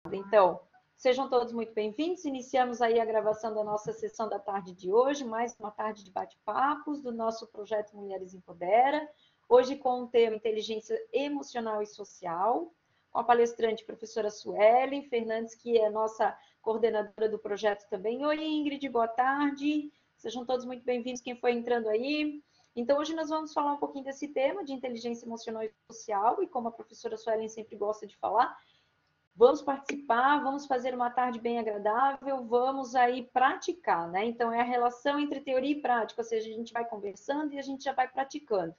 Então, sejam todos muito bem-vindos. Iniciamos aí a gravação da nossa sessão da tarde de hoje, mais uma tarde de bate-papos do nosso projeto Mulheres Empodera. Hoje com o tema Inteligência Emocional e Social, com a palestrante professora Suelen Fernandes, que é nossa coordenadora do projeto também. Oi, Ingrid, boa tarde. Sejam todos muito bem-vindos, quem foi entrando aí. Então, hoje nós vamos falar um pouquinho desse tema de inteligência emocional e social, e como a professora Suelen sempre gosta de falar, vamos participar, vamos fazer uma tarde bem agradável, vamos aí praticar, né? Então, é a relação entre teoria e prática, ou seja, a gente vai conversando e a gente já vai praticando.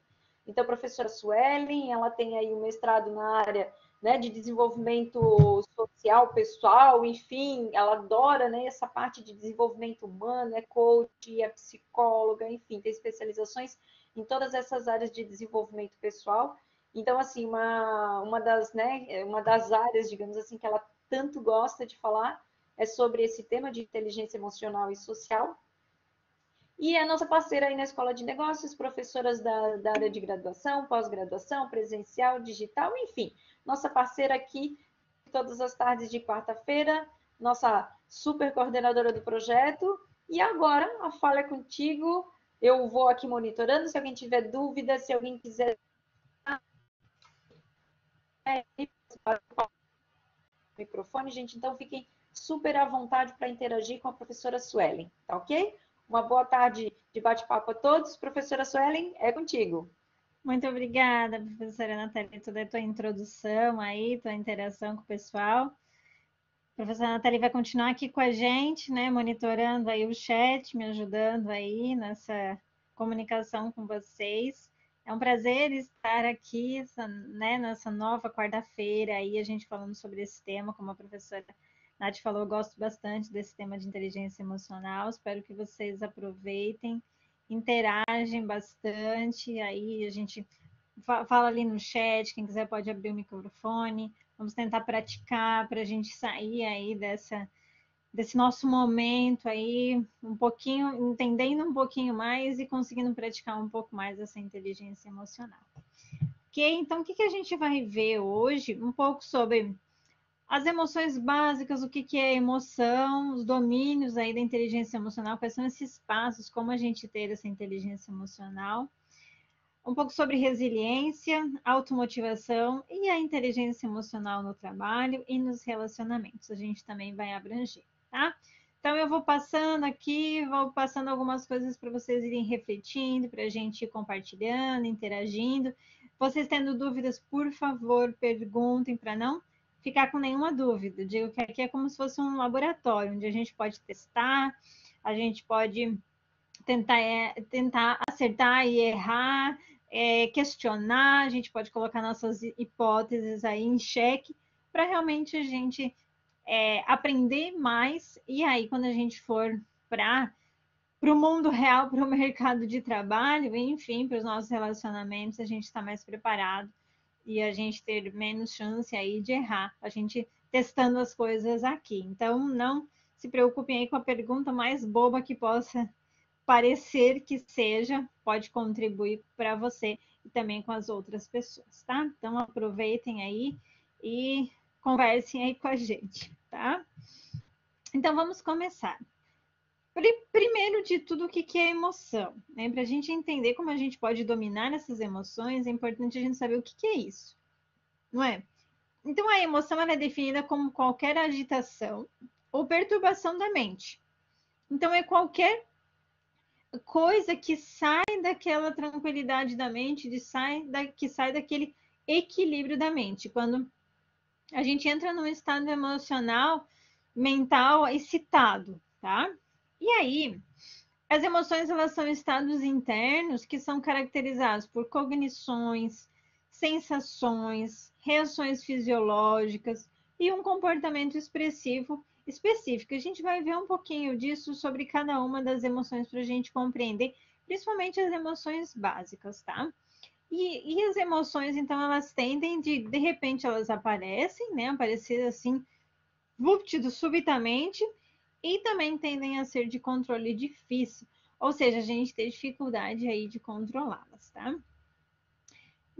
Então, a professora Suelen, ela tem aí um mestrado na área, né, de desenvolvimento social, pessoal, enfim, ela adora, né, essa parte de desenvolvimento humano, é coach, é psicóloga, enfim, tem especializações em todas essas áreas de desenvolvimento pessoal. Então, assim, uma das áreas, digamos assim, que ela tanto gosta de falar é sobre esse tema de inteligência emocional e social. E é a nossa parceira aí na Escola de Negócios, professoras da área de graduação, pós-graduação, presencial, digital, enfim. Nossa parceira aqui todas as tardes de quarta-feira, nossa super coordenadora do projeto. E agora, a fala é contigo. Eu vou aqui monitorando. Se alguém tiver dúvida, se alguém quiser microfone, gente, então fiquem super à vontade para interagir com a professora Suelen, tá ok? Uma boa tarde de bate-papo a todos. Professora Suelen, é contigo. Muito obrigada, professora Nathalie, toda a tua introdução aí, tua interação com o pessoal. A professora Nathalie vai continuar aqui com a gente, né, monitorando aí o chat, me ajudando aí nessa comunicação com vocês. É um prazer estar aqui, né, nessa nova quarta-feira aí, a gente falando sobre esse tema, como a professora Nath falou, eu gosto bastante desse tema de inteligência emocional, espero que vocês aproveitem, interagem bastante, aí a gente fala ali no chat, quem quiser pode abrir o microfone, vamos tentar praticar para a gente sair aí desse nosso momento aí, um pouquinho, entendendo um pouquinho mais e conseguindo praticar um pouco mais essa inteligência emocional. Ok? Então, o que a gente vai ver hoje? Um pouco sobre as emoções básicas, o que é emoção, os domínios aí da inteligência emocional, quais são esses passos, como a gente ter essa inteligência emocional. Um pouco sobre resiliência, automotivação e a inteligência emocional no trabalho e nos relacionamentos. A gente também vai abranger, tá? Então, eu vou passando aqui, vou passando algumas coisas para vocês irem refletindo, para a gente ir compartilhando, interagindo. Vocês tendo dúvidas, por favor, perguntem para não ficar com nenhuma dúvida. Digo que aqui é como se fosse um laboratório, onde a gente pode testar, a gente pode tentar acertar e errar, questionar, a gente pode colocar nossas hipóteses aí em xeque para realmente a gente aprender mais e aí quando a gente for para o mundo real, para o mercado de trabalho, enfim, para os nossos relacionamentos, a gente está mais preparado e a gente ter menos chance aí de errar, a gente testando as coisas aqui. Então, não se preocupem aí com a pergunta mais boba que possa parecer que seja, pode contribuir para você e também com as outras pessoas, tá? Então aproveitem aí e conversem aí com a gente, tá? Então vamos começar. Primeiro de tudo, o que é emoção? Né? Para a gente entender como a gente pode dominar essas emoções, é importante a gente saber o que é isso, não é? Então a emoção ela é definida como qualquer agitação ou perturbação da mente. Então é qualquer coisa que sai daquela tranquilidade da mente, que sai daquele equilíbrio da mente. Quando a gente entra num estado emocional, mental excitado, tá? E aí, as emoções elas são estados internos que são caracterizados por cognições, sensações, reações fisiológicas e um comportamento expressivo específico. A gente vai ver um pouquinho disso sobre cada uma das emoções para a gente compreender, principalmente as emoções básicas, tá? E as emoções, então, elas tendem de repente, elas aparecem, né? Aparecer assim, subitamente, e também tendem a ser de controle difícil, ou seja, a gente tem dificuldade aí de controlá-las, tá?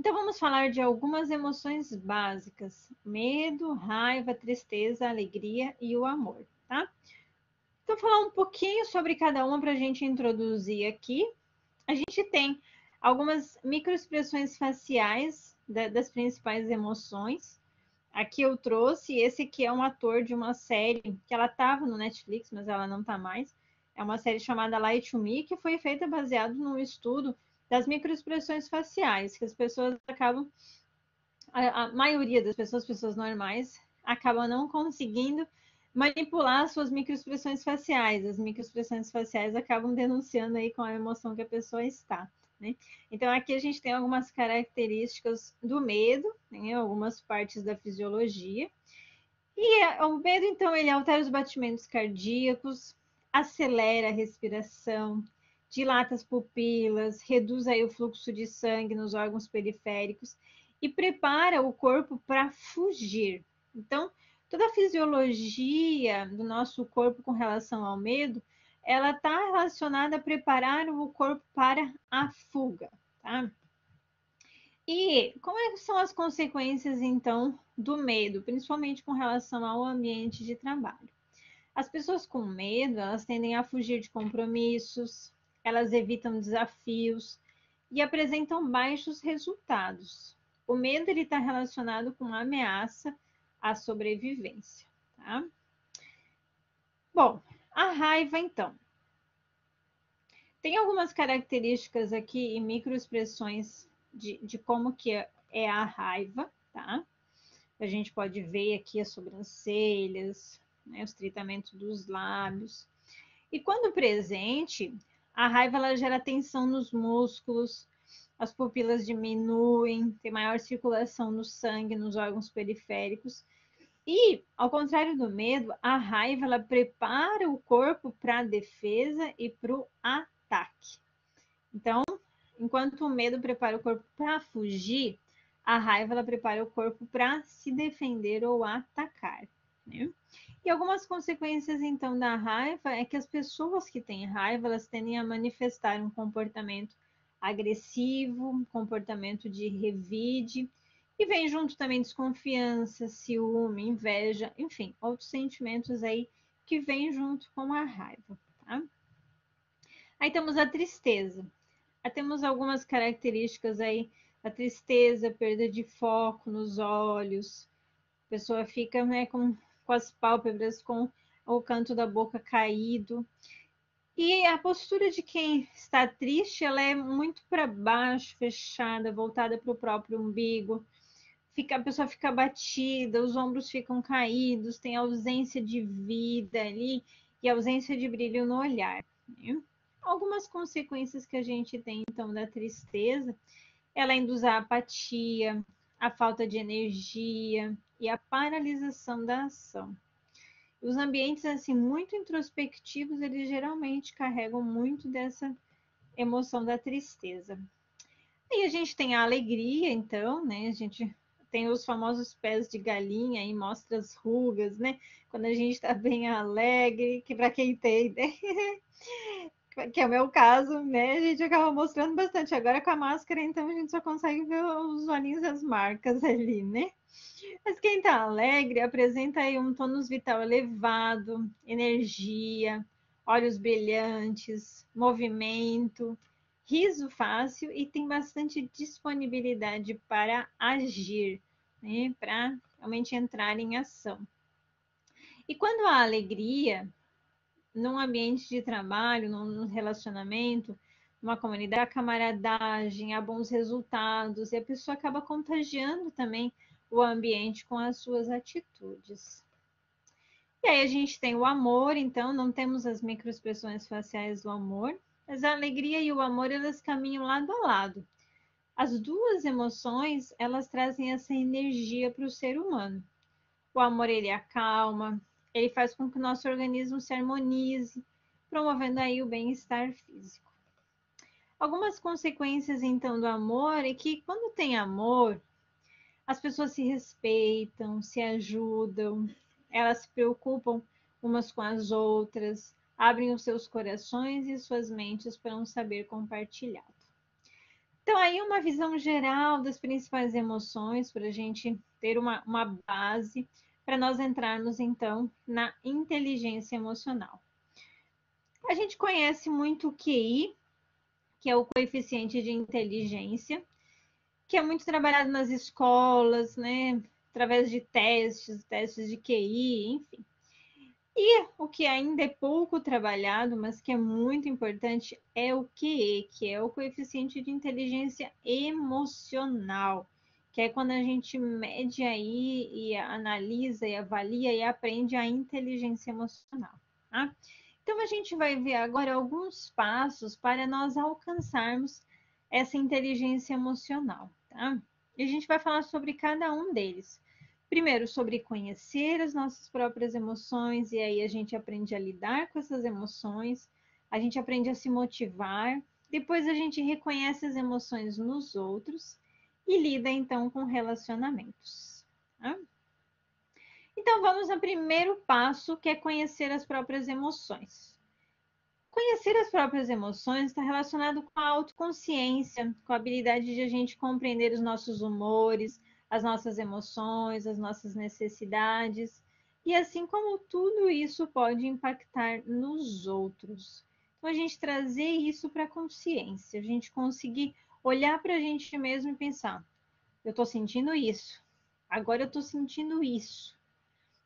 Então, vamos falar de algumas emoções básicas: medo, raiva, tristeza, alegria e o amor, tá? Então, falar um pouquinho sobre cada uma para a gente introduzir aqui. A gente tem algumas microexpressões faciais das principais emoções. Aqui eu trouxe, esse aqui é um ator de uma série que ela estava no Netflix, mas ela não está mais. É uma série chamada Lie to Me, que foi feita baseado num estudo das microexpressões faciais, que as pessoas acabam, a maioria das pessoas normais, acabam não conseguindo manipular as suas microexpressões faciais. As microexpressões faciais acabam denunciando aí com a emoção que a pessoa está, né? Então aqui a gente tem algumas características do medo, né? Algumas partes da fisiologia. E o medo, então, ele altera os batimentos cardíacos, acelera a respiração, dilata as pupilas, reduz aí o fluxo de sangue nos órgãos periféricos e prepara o corpo para fugir. Então, toda a fisiologia do nosso corpo com relação ao medo, ela está relacionada a preparar o corpo para a fuga, tá? E como são as consequências, então, do medo, principalmente com relação ao ambiente de trabalho? As pessoas com medo, elas tendem a fugir de compromissos, elas evitam desafios e apresentam baixos resultados. O medo está relacionado com a ameaça à sobrevivência, tá? Bom, a raiva, então. Tem algumas características aqui e microexpressões de como que é a raiva, tá? A gente pode ver aqui as sobrancelhas, né, os tritamentos dos lábios. E quando presente, a raiva ela gera tensão nos músculos, as pupilas diminuem, tem maior circulação no sangue, nos órgãos periféricos. E, ao contrário do medo, a raiva ela prepara o corpo para a defesa e para o ataque. Então, enquanto o medo prepara o corpo para fugir, a raiva ela prepara o corpo para se defender ou atacar, né? E algumas consequências então da raiva é que as pessoas que têm raiva, elas tendem a manifestar um comportamento agressivo, um comportamento de revide, e vem junto também desconfiança, ciúme, inveja, enfim, outros sentimentos aí que vêm junto com a raiva, tá? Aí temos a tristeza. Temos algumas características aí da tristeza, perda de foco nos olhos, a pessoa fica, né, com as pálpebras, com o canto da boca caído. E a postura de quem está triste, ela é muito para baixo, fechada, voltada para o próprio umbigo. A pessoa fica abatida, os ombros ficam caídos, tem ausência de vida ali e ausência de brilho no olhar, né? Algumas consequências que a gente tem, então, da tristeza, ela induz a apatia, a falta de energia e a paralisação da ação. Os ambientes, assim, muito introspectivos, eles geralmente carregam muito dessa emoção da tristeza. E a gente tem a alegria, então, né? A gente tem os famosos pés de galinha e mostra as rugas, né? Quando a gente está bem alegre, que para quem tem, né? Que é o meu caso, né? A gente acaba mostrando bastante. Agora com a máscara, então a gente só consegue ver os olhinhos e as marcas ali, né? Mas quem está alegre apresenta aí um tônus vital elevado, energia, olhos brilhantes, movimento, riso fácil e tem bastante disponibilidade para agir, né? Para realmente entrar em ação. E quando há alegria, num ambiente de trabalho, num relacionamento, numa comunidade, a camaradagem, há bons resultados, e a pessoa acaba contagiando também o ambiente com as suas atitudes. E aí a gente tem o amor, então não temos as microexpressões faciais do amor, mas a alegria e o amor elas caminham lado a lado. As duas emoções elas trazem essa energia para o ser humano. O amor ele acalma, ele faz com que o nosso organismo se harmonize, promovendo aí o bem-estar físico. Algumas consequências então do amor é que quando tem amor, as pessoas se respeitam, se ajudam, elas se preocupam umas com as outras, abrem os seus corações e suas mentes para um saber compartilhado. Então, aí uma visão geral das principais emoções para a gente ter uma base para nós entrarmos, então, na inteligência emocional. A gente conhece muito o QI, que é o coeficiente de inteligência, que é muito trabalhado nas escolas, né? Através de testes de QI, enfim. E o que ainda é pouco trabalhado, mas que é muito importante, é o QE, que é o coeficiente de inteligência emocional, que é quando a gente mede aí e analisa e avalia e aprende a inteligência emocional, tá? Então a gente vai ver agora alguns passos para nós alcançarmos essa inteligência emocional, tá? E a gente vai falar sobre cada um deles. Primeiro, sobre conhecer as nossas próprias emoções, e aí a gente aprende a lidar com essas emoções, a gente aprende a se motivar, depois a gente reconhece as emoções nos outros e lida então com relacionamentos. Tá? Então vamos ao primeiro passo, que é conhecer as próprias emoções. Conhecer as próprias emoções está relacionado com a autoconsciência, com a habilidade de a gente compreender os nossos humores, as nossas emoções, as nossas necessidades, e assim como tudo isso pode impactar nos outros. Então, a gente trazer isso para a consciência, a gente conseguir olhar para a gente mesmo e pensar: eu estou sentindo isso, agora eu estou sentindo isso.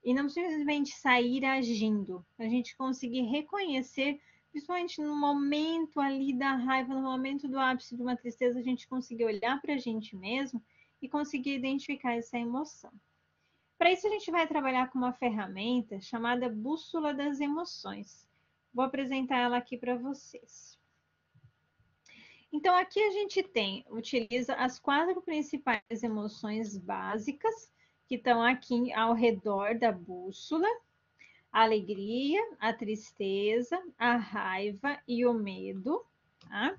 E não simplesmente sair agindo, a gente conseguir reconhecer, principalmente no momento ali da raiva, no momento do ápice de uma tristeza, a gente conseguir olhar para a gente mesmo e conseguir identificar essa emoção. Para isso, a gente vai trabalhar com uma ferramenta chamada Bússola das Emoções. Vou apresentar ela aqui para vocês. Então, aqui a gente utiliza as 4 principais emoções básicas que estão aqui ao redor da bússola: a alegria, a tristeza, a raiva e o medo, tá?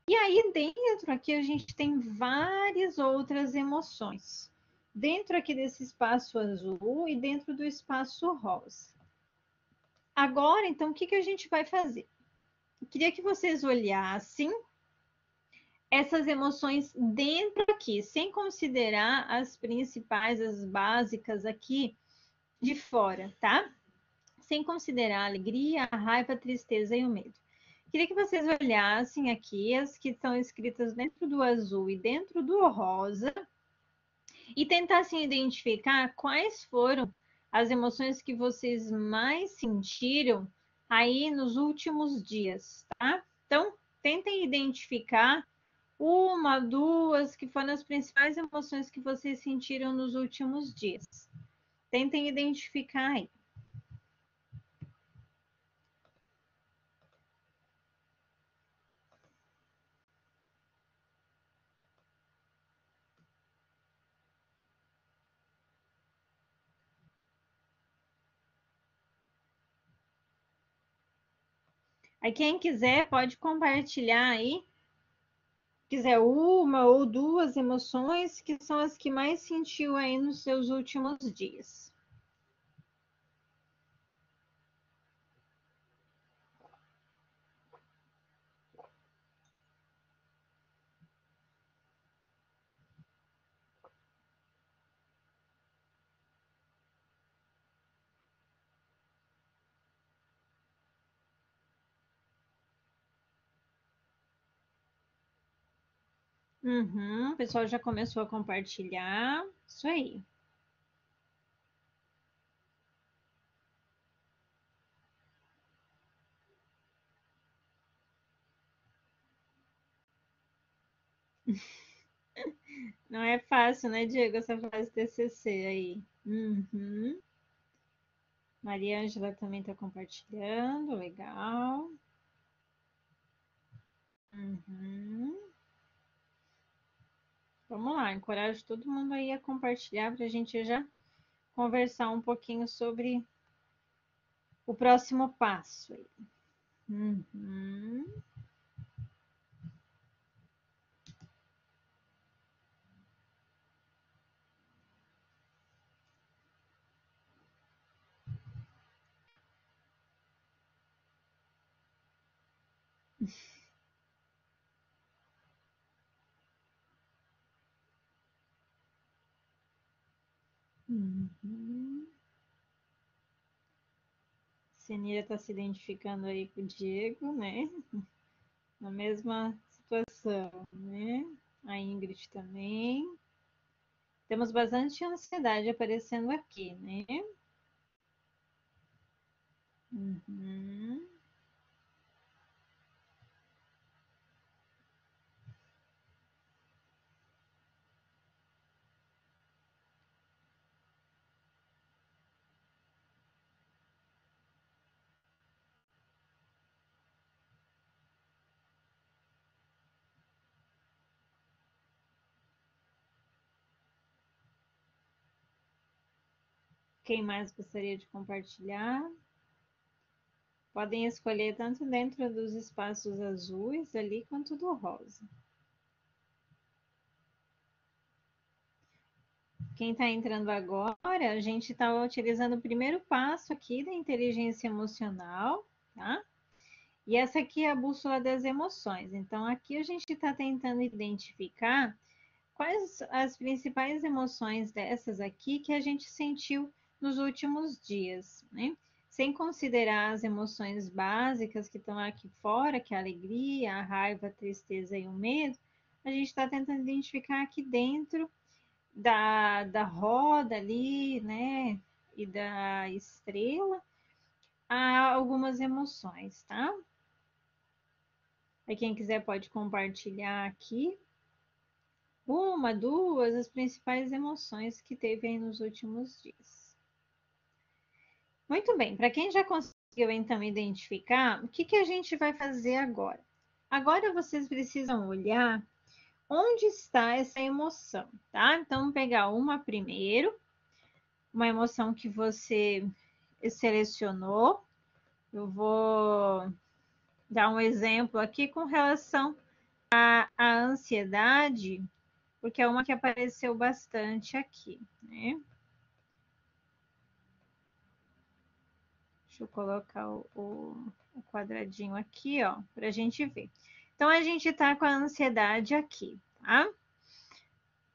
E aí dentro aqui a gente tem várias outras emoções. Dentro aqui desse espaço azul e dentro do espaço rosa. Agora, então, o que que a gente vai fazer? Eu queria que vocês olhassem essas emoções dentro aqui, sem considerar as principais, as básicas aqui de fora, tá? Sem considerar a alegria, a raiva, a tristeza e o medo. Queria que vocês olhassem aqui as que estão escritas dentro do azul e dentro do rosa e tentassem identificar quais foram as emoções que vocês mais sentiram aí nos últimos dias, tá? Então, tentem identificar uma, duas, que foram as principais emoções que vocês sentiram nos últimos dias. Tentem identificar aí. Aí quem quiser pode compartilhar aí, quiser uma ou duas emoções que são as que mais sentiu aí nos seus últimos dias. Uhum, o pessoal já começou a compartilhar. Isso aí. Não é fácil, né, Diego, essa fase TCC aí. Uhum. Maria Ângela também está compartilhando, legal. Uhum. Vamos lá, encorajo todo mundo aí a compartilhar para a gente já conversar um pouquinho sobre o próximo passo aí. Uhum. Uhum. Senira está se identificando aí com o Diego, né? Na mesma situação, né? A Ingrid também. Temos bastante ansiedade aparecendo aqui, né? Uhum. Quem mais gostaria de compartilhar? Podem escolher tanto dentro dos espaços azuis ali quanto do rosa. Quem está entrando agora, a gente está utilizando o primeiro passo aqui da inteligência emocional, tá? E essa aqui é a bússola das emoções. Então, aqui a gente está tentando identificar quais as principais emoções dessas aqui que a gente sentiu nos últimos dias, né? Sem considerar as emoções básicas que estão aqui fora, que é a alegria, a raiva, a tristeza e o medo, a gente está tentando identificar aqui dentro da roda ali, né? E da estrela, há algumas emoções, tá? Aí quem quiser pode compartilhar aqui uma, duas, as principais emoções que teve aí nos últimos dias. Muito bem, para quem já conseguiu então identificar, o que que a gente vai fazer agora? Agora vocês precisam olhar onde está essa emoção, tá? Então, vamos pegar uma primeiro, uma emoção que você selecionou. Eu vou dar um exemplo aqui com relação à ansiedade, porque é uma que apareceu bastante aqui, né? Deixa eu colocar o quadradinho aqui, ó, para a gente ver. Então, a gente está com a ansiedade aqui, tá?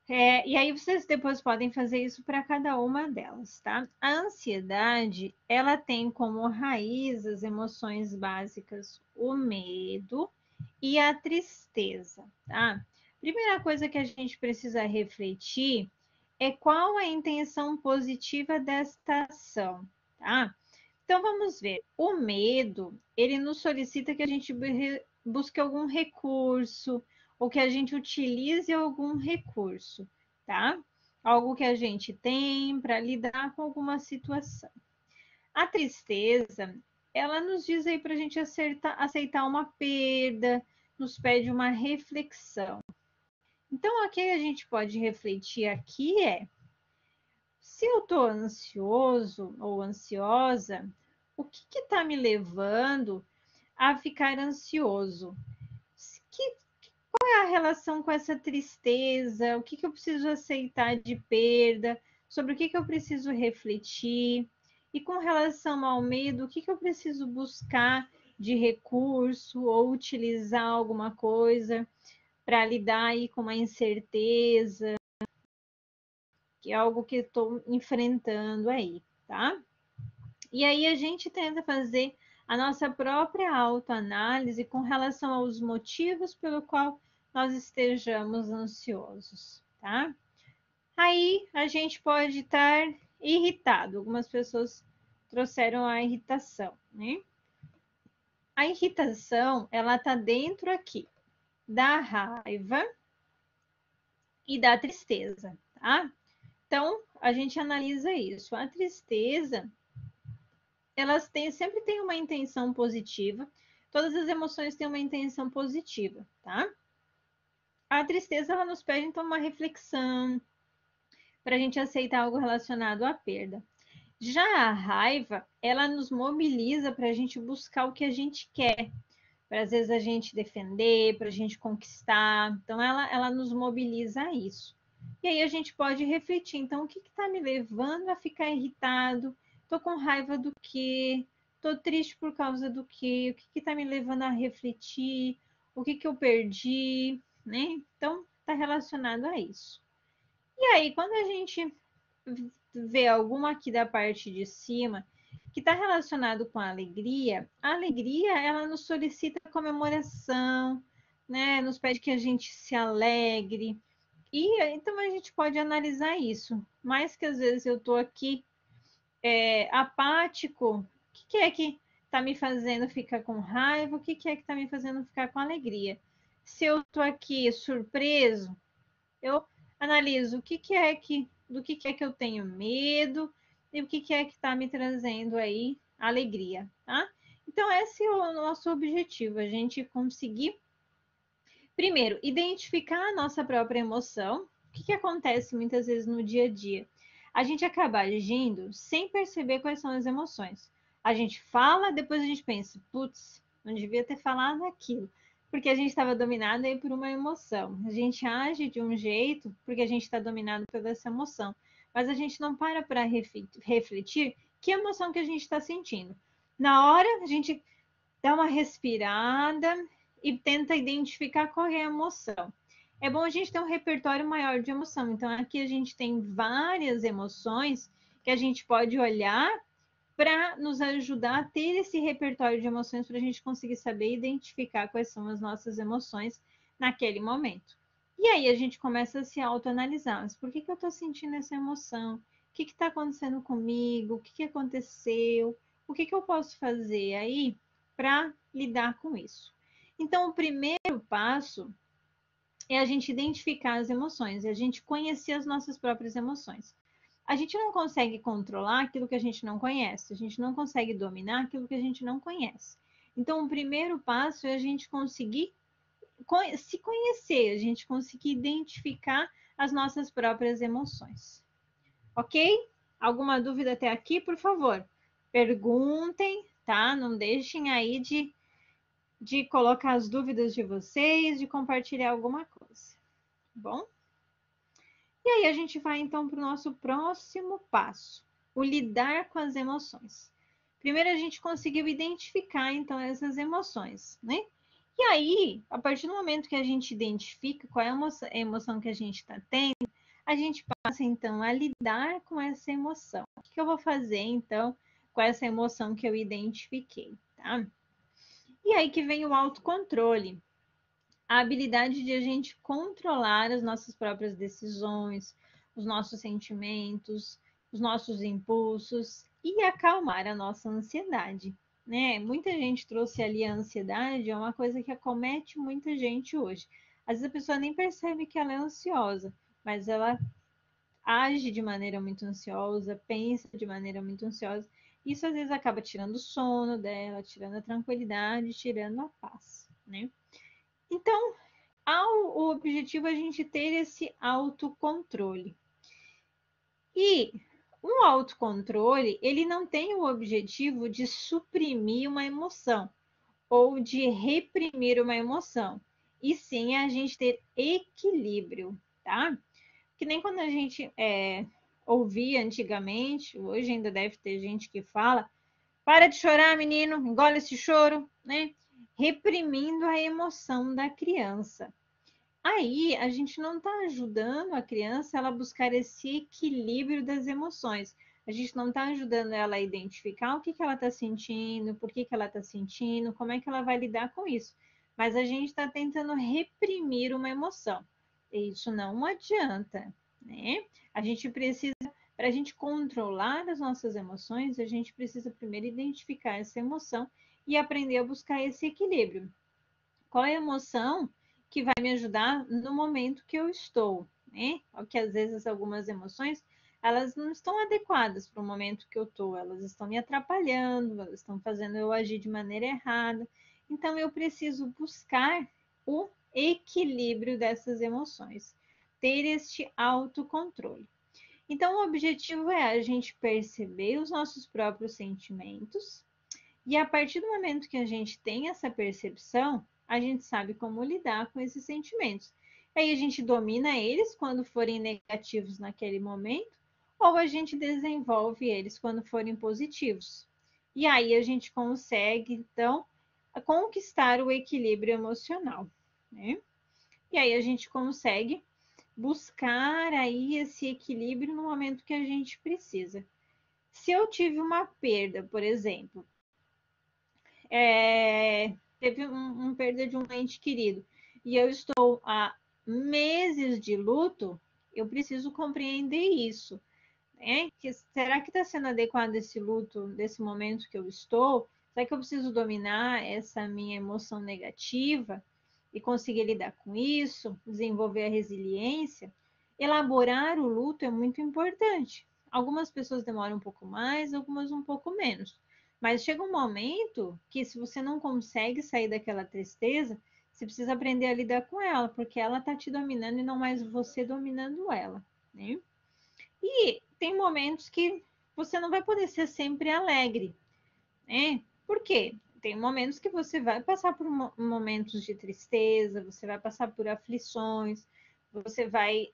E aí vocês depois podem fazer isso para cada uma delas, tá? A ansiedade, ela tem como raiz as emoções básicas o medo e a tristeza, tá? Primeira coisa que a gente precisa refletir é qual a intenção positiva desta ação, tá? Então vamos ver. O medo, ele nos solicita que a gente busque algum recurso ou que a gente utilize algum recurso, tá? Algo que a gente tem para lidar com alguma situação. A tristeza, ela nos diz aí para a gente aceitar uma perda, nos pede uma reflexão. Então, o que a gente pode refletir aqui é: se eu estou ansioso ou ansiosa, o que está me levando a ficar ansioso? Que, qual é a relação com essa tristeza? O que eu preciso aceitar de perda? Sobre o que eu preciso refletir? E com relação ao medo, o que eu preciso buscar de recurso ou utilizar alguma coisa para lidar aí com uma incerteza, que é algo que estou enfrentando aí, tá? E aí a gente tenta fazer a nossa própria autoanálise com relação aos motivos pelo qual nós estejamos ansiosos, tá? Aí a gente pode estar irritado. Algumas pessoas trouxeram a irritação, né? A irritação, ela tá dentro aqui da raiva e da tristeza, tá? Então, a gente analisa isso. A tristeza, elas sempre têm uma intenção positiva. Todas as emoções têm uma intenção positiva, tá? A tristeza, ela nos pede, então, uma reflexão para a gente aceitar algo relacionado à perda. Já a raiva, ela nos mobiliza para a gente buscar o que a gente quer, para às vezes a gente defender, para a gente conquistar. Então, ela nos mobiliza a isso. E aí a gente pode refletir, então, o que está me levando a ficar irritado? Estou com raiva do quê? Estou triste por causa do quê? O que está me levando a refletir? O que eu perdi? Né? Então, está relacionado a isso. E aí, quando a gente vê alguma aqui da parte de cima que está relacionado com a alegria, ela nos solicita comemoração, né? Nos pede que a gente se alegre. E então a gente pode analisar isso. Mais que às vezes eu estou aqui apático, o que é que está me fazendo ficar com raiva? O que é que está me fazendo ficar com alegria? Se eu estou aqui surpreso, eu analiso do que é que eu tenho medo e o que é que está me trazendo aí alegria, tá? Então, esse é o nosso objetivo, a gente conseguir, primeiro, identificar a nossa própria emoção. O que acontece muitas vezes no dia a dia? A gente acaba agindo sem perceber quais são as emoções. A gente fala, depois a gente pensa, putz, não devia ter falado aquilo, porque a gente estava dominado aí por uma emoção. A gente age de um jeito porque a gente está dominado pela essa emoção, mas a gente não para refletir que emoção que a gente está sentindo. Na hora, a gente dá uma respirada e tenta identificar qual é a emoção. É bom a gente ter um repertório maior de emoção. Então, aqui a gente tem várias emoções que a gente pode olhar para nos ajudar a ter esse repertório de emoções para a gente conseguir saber identificar quais são as nossas emoções naquele momento. E aí a gente começa a se autoanalisar. Mas por que eu estou sentindo essa emoção? O que está acontecendo comigo? O que aconteceu? O que eu posso fazer aí para lidar com isso? Então, o primeiro passo é a gente identificar as emoções, é a gente conhecer as nossas próprias emoções. A gente não consegue controlar aquilo que a gente não conhece, a gente não consegue dominar aquilo que a gente não conhece. Então, o primeiro passo é a gente conseguir se conhecer, a gente conseguir identificar as nossas próprias emoções. Ok? Alguma dúvida até aqui, por favor? Perguntem, tá? Não deixem aí de colocar as dúvidas de vocês, de compartilhar alguma coisa. Bom? E aí a gente vai então para o nosso próximo passo, o lidar com as emoções. Primeiro a gente conseguiu identificar então essas emoções, né? E aí, a partir do momento que a gente identifica qual é a emoção que a gente está tendo, a gente passa então a lidar com essa emoção. O que eu vou fazer então com essa emoção que eu identifiquei, tá? E aí que vem o autocontrole, a habilidade de a gente controlar as nossas próprias decisões, os nossos sentimentos, os nossos impulsos e acalmar a nossa ansiedade, né? Muita gente trouxe ali a ansiedade, é uma coisa que acomete muita gente hoje. Às vezes a pessoa nem percebe que ela é ansiosa, mas ela age de maneira muito ansiosa, pensa de maneira muito ansiosa. Isso às vezes acaba tirando o sono dela, tirando a tranquilidade, tirando a paz, né? Então, o objetivo é a gente ter esse autocontrole. E o autocontrole, ele não tem o objetivo de suprimir uma emoção ou de reprimir uma emoção, e sim a gente ter equilíbrio, tá? Que nem quando a gente ouvia antigamente, hoje ainda deve ter gente que fala, para de chorar, menino, engole esse choro, né? Reprimindo a emoção da criança. Aí a gente não está ajudando a criança ela a buscar esse equilíbrio das emoções. A gente não está ajudando ela a identificar o que ela está sentindo, por que ela está sentindo, como é que ela vai lidar com isso. Mas a gente está tentando reprimir uma emoção. E isso não adianta, né? A gente precisa, para a gente controlar as nossas emoções, a gente precisa primeiro identificar essa emoção e aprender a buscar esse equilíbrio. Qual é a emoção que vai me ajudar no momento que eu estou, né? Porque às vezes algumas emoções elas não estão adequadas para o momento que eu estou, elas estão me atrapalhando, elas estão fazendo eu agir de maneira errada. Então eu preciso buscar o equilíbrio dessas emoções, ter este autocontrole. Então o objetivo é a gente perceber os nossos próprios sentimentos e a partir do momento que a gente tem essa percepção, a gente sabe como lidar com esses sentimentos. Aí a gente domina eles quando forem negativos naquele momento, ou a gente desenvolve eles quando forem positivos. E aí a gente consegue, então, conquistar o equilíbrio emocional, né? E aí a gente consegue buscar aí esse equilíbrio no momento que a gente precisa. Se eu tive uma perda, por exemplo, teve um perda de um ente querido e eu estou há meses de luto, eu preciso compreender isso, né? Será que está sendo adequado esse luto desse momento que eu estou? Será que eu preciso dominar essa minha emoção negativa e conseguir lidar com isso, desenvolver a resiliência? Elaborar o luto é muito importante. Algumas pessoas demoram um pouco mais, algumas um pouco menos. Mas chega um momento que, se você não consegue sair daquela tristeza, você precisa aprender a lidar com ela, porque ela está te dominando e não mais você dominando ela, né? E tem momentos que você não vai poder ser sempre alegre, né? Por quê? Tem momentos que você vai passar por momentos de tristeza, você vai passar por aflições, você vai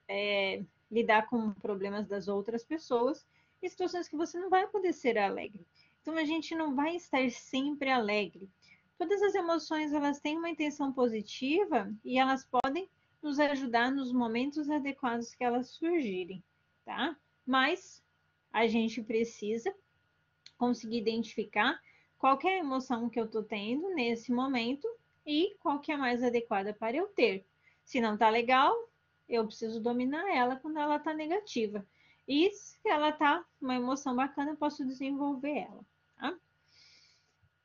lidar com problemas das outras pessoas e situações que você não vai poder ser alegre. Então a gente não vai estar sempre alegre. Todas as emoções elas têm uma intenção positiva e elas podem nos ajudar nos momentos adequados que elas surgirem, tá? Mas a gente precisa conseguir identificar qual é a emoção que eu estou tendo nesse momento e qual que é a mais adequada para eu ter. Se não está legal, eu preciso dominar ela quando ela está negativa. E se ela está uma emoção bacana, eu posso desenvolver ela. Tá?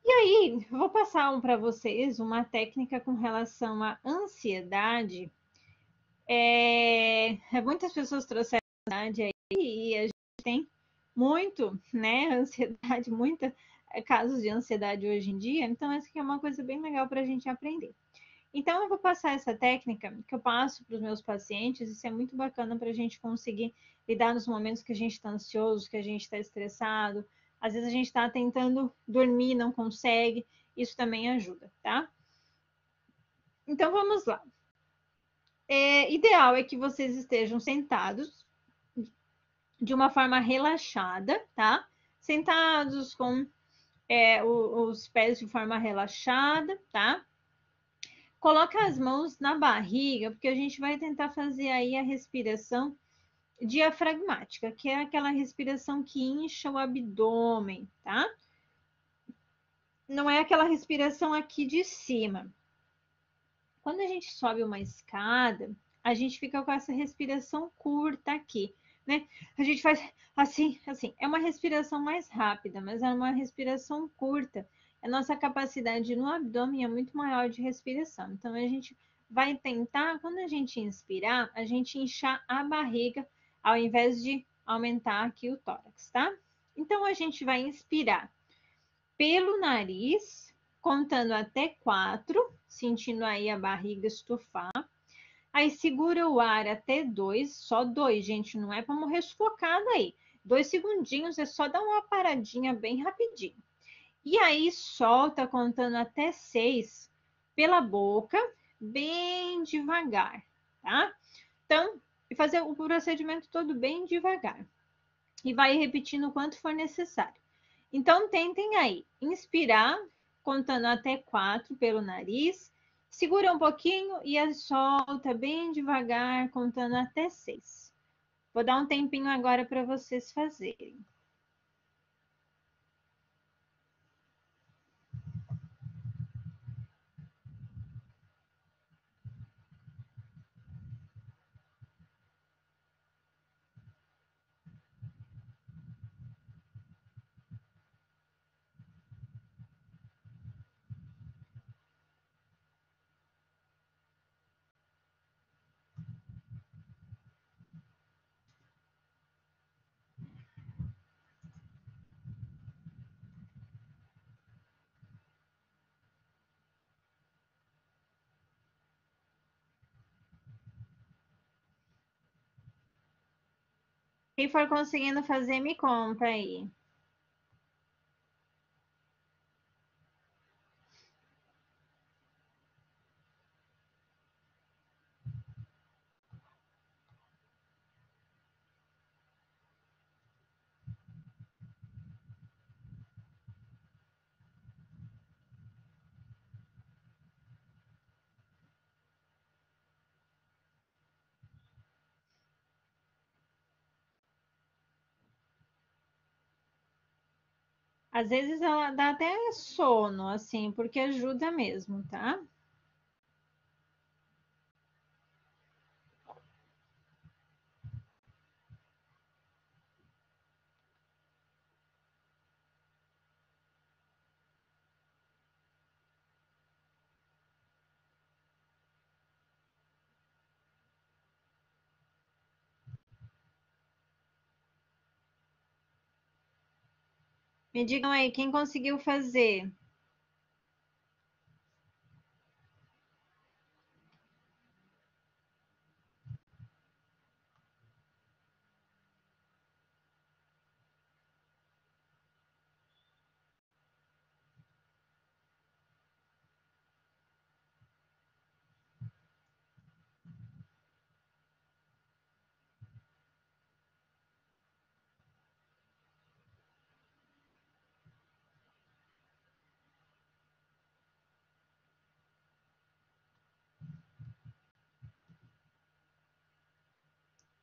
E aí, eu vou passar para vocês uma técnica com relação à ansiedade. Muitas pessoas trouxeram ansiedade aí e a gente tem muito, né, ansiedade, muitos casos de ansiedade hoje em dia, então essa aqui é uma coisa bem legal para a gente aprender. Então, eu vou passar essa técnica que eu passo para os meus pacientes, isso é muito bacana para a gente conseguir lidar nos momentos que a gente está ansioso, que a gente está estressado, às vezes a gente está tentando dormir, não consegue, isso também ajuda, tá? Então, vamos lá. Ideal é que vocês estejam sentados de uma forma relaxada, tá? Sentados com os pés de forma relaxada, tá? Coloca as mãos na barriga, porque a gente vai tentar fazer aí a respiração diafragmática, que é aquela respiração que incha o abdômen, tá? Não é aquela respiração aqui de cima. Quando a gente sobe uma escada, a gente fica com essa respiração curta aqui, né? A gente faz assim, assim. É uma respiração mais rápida, mas é uma respiração curta. A nossa capacidade no abdômen é muito maior de respiração. Então, a gente vai tentar, quando a gente inspirar, a gente inchar a barriga, ao invés de aumentar aqui o tórax, tá? Então, a gente vai inspirar pelo nariz, contando até 4, sentindo aí a barriga estufar. Aí segura o ar até 2, só 2, gente, não é para morrer sufocado aí. 2 segundinhos é só dar uma paradinha bem rapidinho. E aí solta contando até 6 pela boca, bem devagar, tá? Então, fazer o procedimento todo bem devagar. E vai repetindo o quanto for necessário. Então, tentem aí, inspirar, contando até 4 pelo nariz, segura um pouquinho e solta bem devagar, contando até 6. Vou dar um tempinho agora para vocês fazerem. Quem for conseguindo fazer, me conta aí. Às vezes ela dá até sono, assim, porque ajuda mesmo, tá? Me digam aí, quem conseguiu fazer?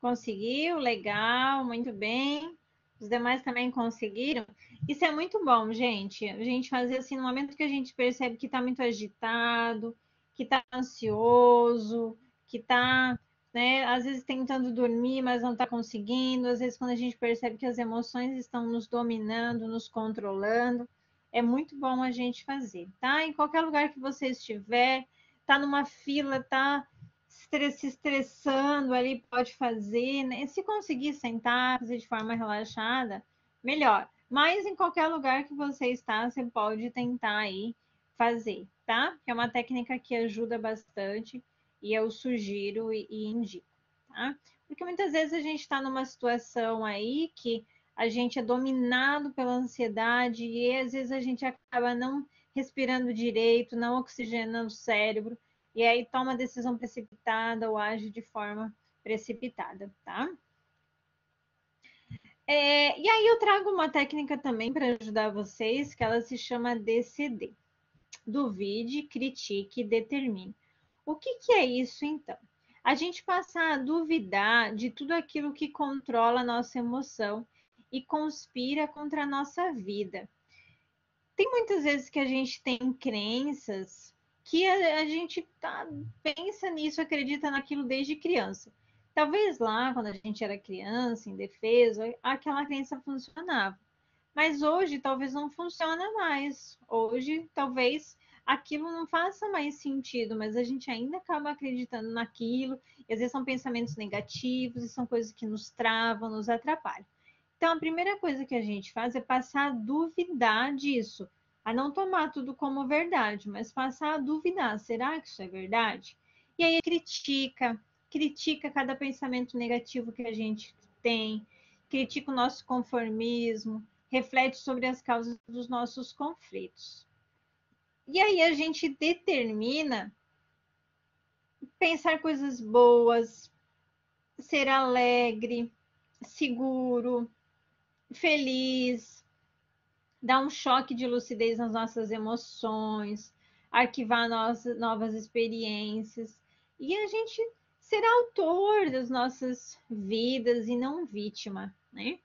Conseguiu? Legal, muito bem. Os demais também conseguiram. Isso é muito bom, gente. A gente fazer assim no momento que a gente percebe que está muito agitado, que está ansioso, que está, né, às vezes tentando dormir, mas não está conseguindo. Às vezes, quando a gente percebe que as emoções estão nos dominando, nos controlando, é muito bom a gente fazer, tá? Em qualquer lugar que você estiver, tá numa fila, tá se estressando ali, pode fazer, né? Se conseguir sentar, fazer de forma relaxada, melhor. Mas em qualquer lugar que você está, você pode tentar aí fazer, tá? Que é uma técnica que ajuda bastante e eu sugiro e indico, tá? Porque muitas vezes a gente está numa situação aí que a gente é dominado pela ansiedade e às vezes a gente acaba não respirando direito, não oxigenando o cérebro e aí toma decisão precipitada ou age de forma precipitada, tá? E aí eu trago uma técnica também para ajudar vocês, que ela se chama DCD. Duvide, critique, determine. O que, que é isso então? A gente passar a duvidar de tudo aquilo que controla a nossa emoção e conspira contra a nossa vida. Tem muitas vezes que a gente tem crenças que a gente pensa nisso, acredita naquilo desde criança. Talvez lá, quando a gente era criança, indefeso, aquela crença funcionava. Mas hoje talvez não funciona mais. Hoje talvez aquilo não faça mais sentido, mas a gente ainda acaba acreditando naquilo, e às vezes são pensamentos negativos e são coisas que nos travam, nos atrapalham. Então, a primeira coisa que a gente faz é passar a duvidar disso, a não tomar tudo como verdade, mas passar a duvidar: será que isso é verdade? E aí critica cada pensamento negativo que a gente tem, critica o nosso conformismo, reflete sobre as causas dos nossos conflitos. E aí a gente determina pensar coisas boas, ser alegre, seguro, feliz, dar um choque de lucidez nas nossas emoções, arquivar novas experiências e a gente ser autor das nossas vidas e não vítima, né?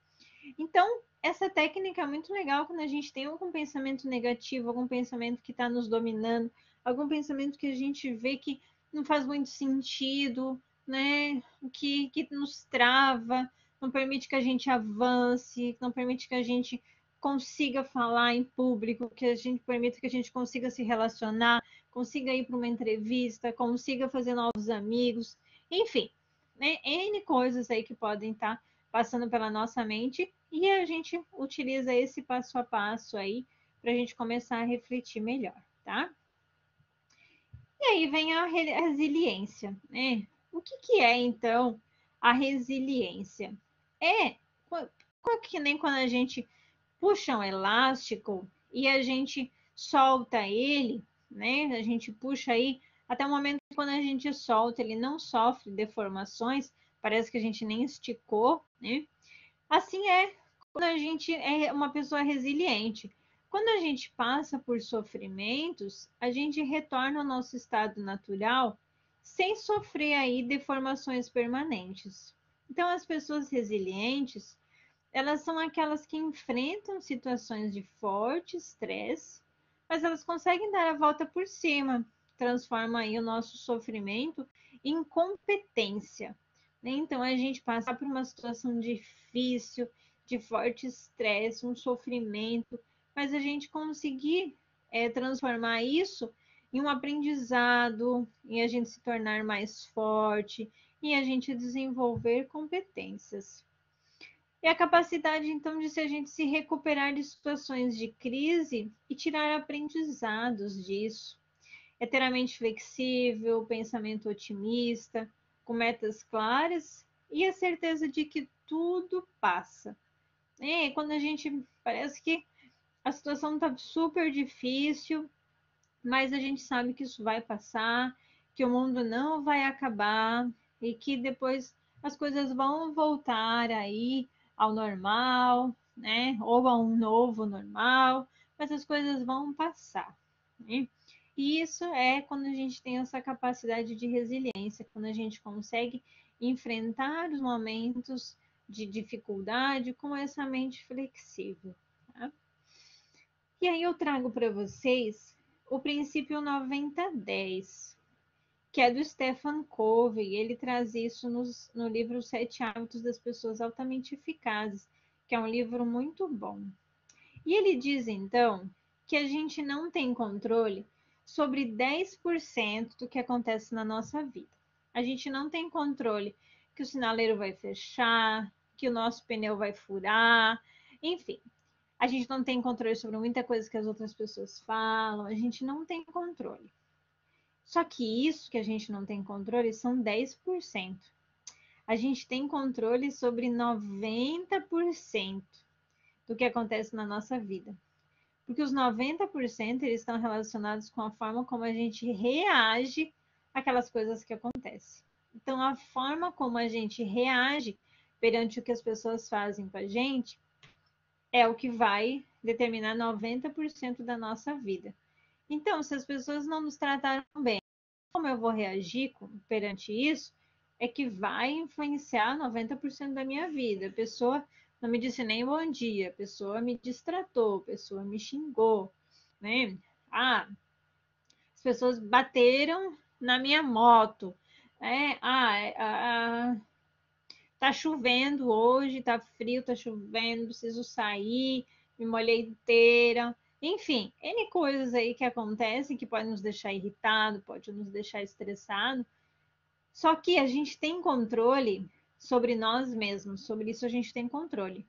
Então, essa técnica é muito legal quando a gente tem algum pensamento negativo, algum pensamento que está nos dominando, algum pensamento que a gente vê que não faz muito sentido, né? Que nos trava, não permite que a gente avance, não permite que a gente consiga falar em público, que a gente permita que a gente consiga se relacionar, consiga ir para uma entrevista, consiga fazer novos amigos, enfim, né? N coisas aí que podem estar passando pela nossa mente e a gente utiliza esse passo a passo aí para a gente começar a refletir melhor, tá? E aí vem a resiliência, né? O que, que é então a resiliência? É que nem quando a gente puxa um elástico e a gente solta ele, né? A gente puxa aí até o momento que quando a gente solta, ele não sofre deformações, parece que a gente nem esticou, né? Assim é quando a gente é uma pessoa resiliente. Quando a gente passa por sofrimentos, a gente retorna ao nosso estado natural sem sofrer aí deformações permanentes. Então, as pessoas resilientes elas são aquelas que enfrentam situações de forte estresse, mas elas conseguem dar a volta por cima, transforma aí o nosso sofrimento em competência, né? Então, a gente passar por uma situação difícil, de forte estresse, um sofrimento, mas a gente conseguir transformar isso em um aprendizado, em a gente se tornar mais forte, em a gente desenvolver competências. E a capacidade, então, de a gente se recuperar de situações de crise e tirar aprendizados disso. É ter a mente flexível, pensamento otimista, com metas claras e a certeza de que tudo passa. Quando a gente parece que a situação está super difícil, mas a gente sabe que isso vai passar, que o mundo não vai acabar e que depois as coisas vão voltar aí ao normal, né? Ou a um novo normal, mas as coisas vão passar, né? E isso é quando a gente tem essa capacidade de resiliência, quando a gente consegue enfrentar os momentos de dificuldade com essa mente flexível. Tá? E aí eu trago para vocês o princípio 90-10, que é do Stephen Covey. Ele traz isso no livro Sete Hábitos das Pessoas Altamente Eficazes, que é um livro muito bom. E ele diz, então, que a gente não tem controle sobre 10% do que acontece na nossa vida. A gente não tem controle que o sinaleiro vai fechar, que o nosso pneu vai furar, enfim. A gente não tem controle sobre muita coisa que as outras pessoas falam, a gente não tem controle. Só que isso que a gente não tem controle são 10%. A gente tem controle sobre 90% do que acontece na nossa vida. Porque os 90% eles estão relacionados com a forma como a gente reage àquelas coisas que acontecem. Então, a forma como a gente reage perante o que as pessoas fazem com a gente é o que vai determinar 90% da nossa vida. Então, se as pessoas não nos trataram bem, como eu vou reagir perante isso, é que vai influenciar 90% da minha vida. A pessoa não me disse nem bom dia, a pessoa me distratou, a pessoa me xingou, né? Ah, as pessoas bateram na minha moto, né? Tá chovendo hoje, tá frio, tá chovendo, preciso sair, me molhei inteira. Enfim, N coisas aí que acontecem que podem nos deixar irritado, pode nos deixar estressado. Só que a gente tem controle sobre nós mesmos, sobre isso a gente tem controle.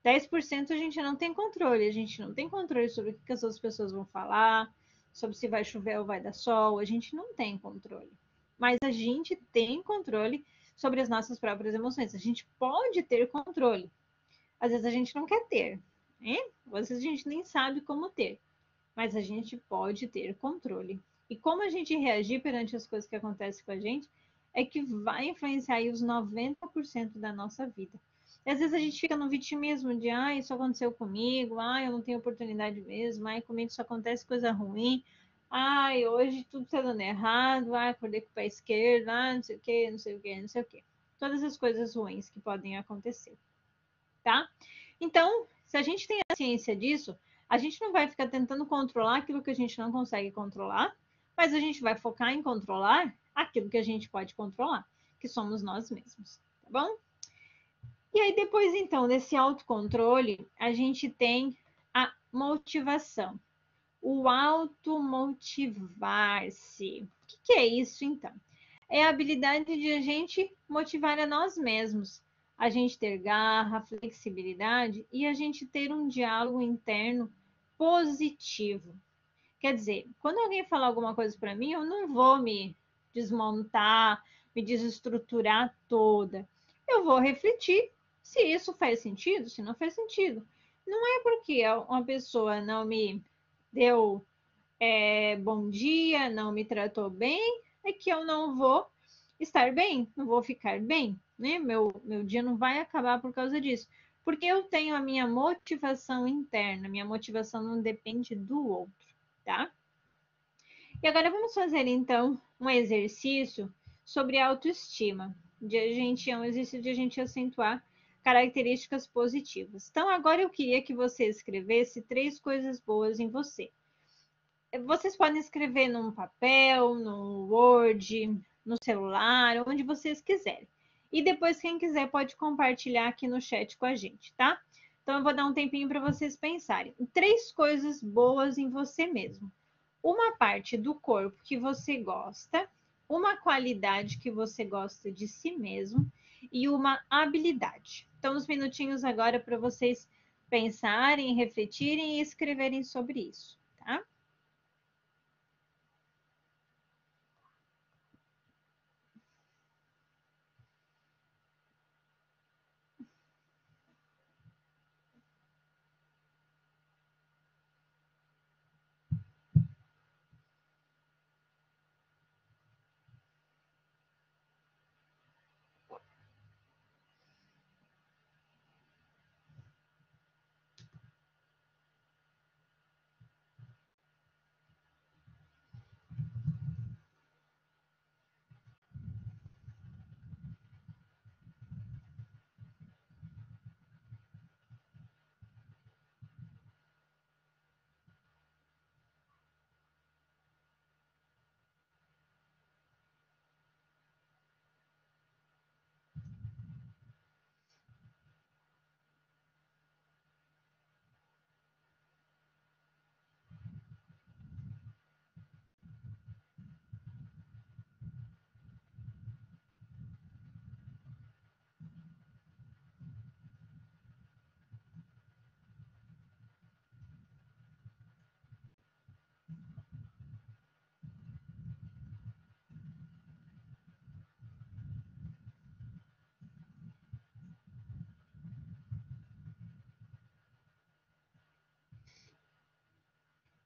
10% a gente não tem controle, a gente não tem controle sobre o que as outras pessoas vão falar, sobre se vai chover ou vai dar sol, a gente não tem controle. Mas a gente tem controle sobre as nossas próprias emoções. A gente pode ter controle. Às vezes a gente não quer ter, né? Às vezes a gente nem sabe como ter, mas a gente pode ter controle. E como a gente reagir perante as coisas que acontecem com a gente é que vai influenciar aí os 90% da nossa vida. E às vezes a gente fica no vitimismo de, isso aconteceu comigo, eu não tenho oportunidade mesmo, comigo só acontece coisa ruim, hoje tudo está dando errado, acordei com o pé esquerdo, não sei o que, não sei o que, não sei o que. Todas as coisas ruins que podem acontecer, tá? Então, se a gente tem a ciência disso, a gente não vai ficar tentando controlar aquilo que a gente não consegue controlar, mas a gente vai focar em controlar aquilo que a gente pode controlar, que somos nós mesmos, tá bom? E aí, depois, então, desse autocontrole, a gente tem a motivação, o automotivar-se. O que é isso, então? É a habilidade de a gente motivar a nós mesmos, a gente ter garra, flexibilidade e a gente ter um diálogo interno positivo. Quer dizer, quando alguém falar alguma coisa para mim, eu não vou me desmontar, me desestruturar toda. Eu vou refletir se isso faz sentido, se não faz sentido. Não é porque uma pessoa não me deu bom dia, não me tratou bem, é que eu não vou estar bem, não vou ficar bem, né? Meu dia não vai acabar por causa disso. Porque eu tenho a minha motivação interna, minha motivação não depende do outro, tá? E agora vamos fazer então um exercício sobre autoestima. É um exercício de a gente acentuar características positivas. Então, agora eu queria que você escrevesse 3 coisas boas em você. Vocês podem escrever num papel, no Word, no celular, onde vocês quiserem. E depois, quem quiser, pode compartilhar aqui no chat com a gente, tá? Então, eu vou dar um tempinho para vocês pensarem. 3 coisas boas em você mesmo. Uma parte do corpo que você gosta, uma qualidade que você gosta de si mesmo e uma habilidade. Então, uns minutinhos agora para vocês pensarem, refletirem e escreverem sobre isso, tá?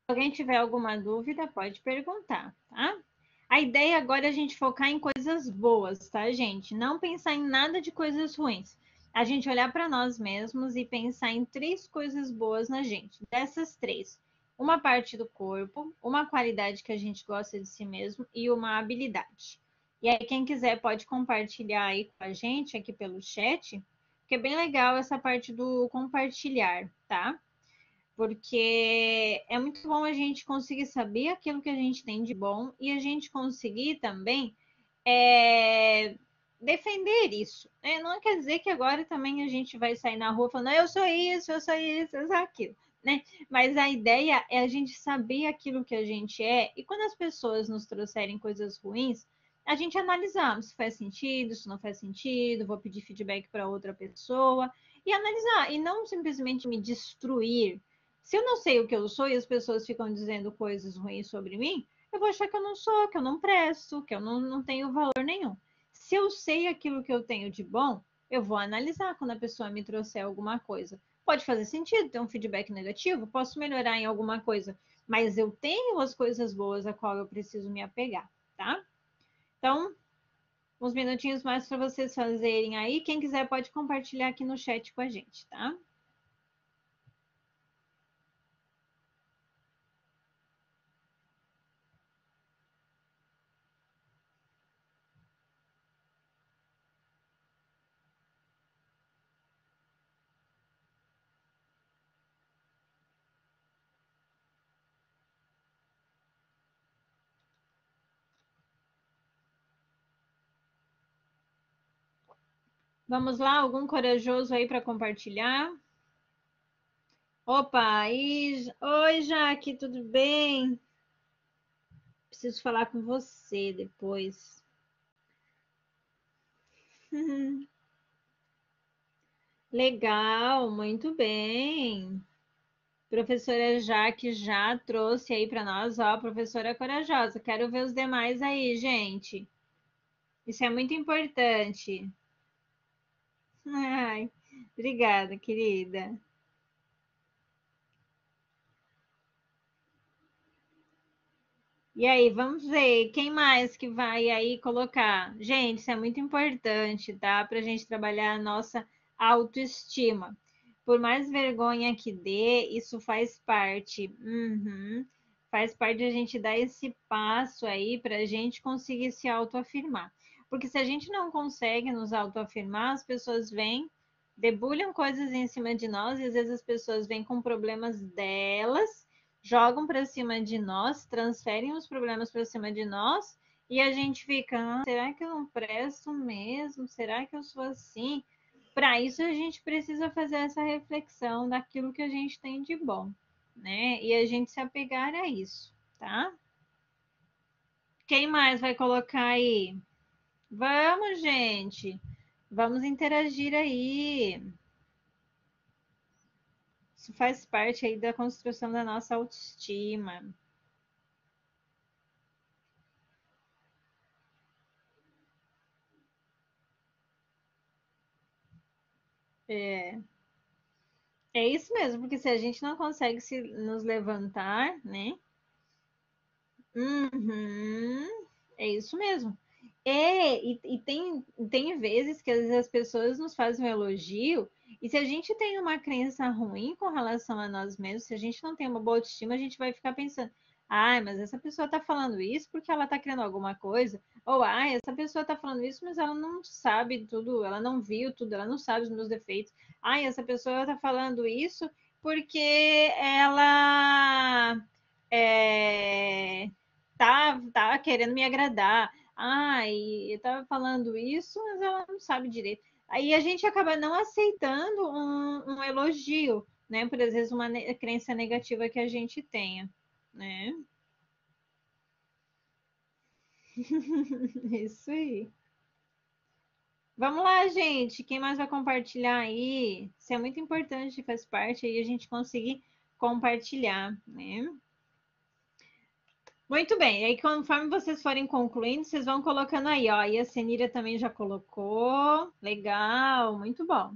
Se alguém tiver alguma dúvida, pode perguntar, tá? A ideia agora é a gente focar em coisas boas, tá, gente? Não pensar em nada de coisas ruins. A gente olhar para nós mesmos e pensar em 3 coisas boas na gente. Dessas 3, uma parte do corpo, uma qualidade que a gente gosta de si mesmo e uma habilidade. E aí, quem quiser pode compartilhar aí com a gente aqui pelo chat, porque é bem legal essa parte do compartilhar, tá? Porque é muito bom a gente conseguir saber aquilo que a gente tem de bom e a gente conseguir também é, defender isso. Né? Não quer dizer que agora também a gente vai sair na rua falando, eu sou isso, eu sou isso, eu sou aquilo. Né? Mas a ideia é a gente saber aquilo que a gente é e quando as pessoas nos trouxerem coisas ruins, a gente analisar se faz sentido, se não faz sentido, vou pedir feedback para outra pessoa e analisar e não simplesmente me destruir. Se eu não sei o que eu sou e as pessoas ficam dizendo coisas ruins sobre mim, eu vou achar que eu não sou, que eu não presto, que eu não tenho valor nenhum. Se eu sei aquilo que eu tenho de bom, eu vou analisar quando a pessoa me trouxer alguma coisa. Pode fazer sentido ter um feedback negativo, posso melhorar em alguma coisa, mas eu tenho as coisas boas a qual eu preciso me apegar, tá? Então, uns minutinhos mais para vocês fazerem aí. Quem quiser pode compartilhar aqui no chat com a gente, tá? Vamos lá, algum corajoso aí para compartilhar? Opa, oi, Jaque, tudo bem? Preciso falar com você depois. Legal, muito bem. Professora Jaque já trouxe aí para nós, ó, professora corajosa. Quero ver os demais aí, gente. Isso é muito importante. Ai, obrigada, querida. E aí, vamos ver quem mais que vai aí colocar. Gente, isso é muito importante, tá? Para a gente trabalhar a nossa autoestima. Por mais vergonha que dê, isso faz parte. Uhum. Faz parte de a gente dar esse passo aí para a gente conseguir se autoafirmar. Porque se a gente não consegue nos autoafirmar, as pessoas vêm, debulham coisas em cima de nós e às vezes as pessoas vêm com problemas delas, jogam para cima de nós, transferem os problemas para cima de nós e a gente fica, será que eu não presto mesmo? Será que eu sou assim? Para isso a gente precisa fazer essa reflexão daquilo que a gente tem de bom, né? E a gente se apegar a isso, tá? Quem mais vai colocar aí? Vamos, gente. Vamos interagir aí. Isso faz parte aí da construção da nossa autoestima. É, é isso mesmo, porque se a gente não consegue se nos levantar, né? Uhum, é isso mesmo. Tem vezes que às vezes as pessoas nos fazem um elogio, e se a gente tem uma crença ruim com relação a nós mesmos, se a gente não tem uma boa autoestima, a gente vai ficar pensando, ai, mas essa pessoa tá falando isso porque ela tá querendo alguma coisa, ou ai, essa pessoa tá falando isso, mas ela não sabe tudo, ela não viu tudo, ela não sabe os meus defeitos. Ai, essa pessoa tá falando isso porque ela tá querendo me agradar. Ai, eu tava falando isso, mas ela não sabe direito. Aí a gente acaba não aceitando um elogio, né? Por às vezes uma crença negativa que a gente tenha, né? Isso aí. Vamos lá, gente. Quem mais vai compartilhar aí? Isso é muito importante, faz parte aí a gente conseguir compartilhar, né? Muito bem, aí conforme vocês forem concluindo, vocês vão colocando aí, ó. E a Senira também já colocou. Legal, muito bom.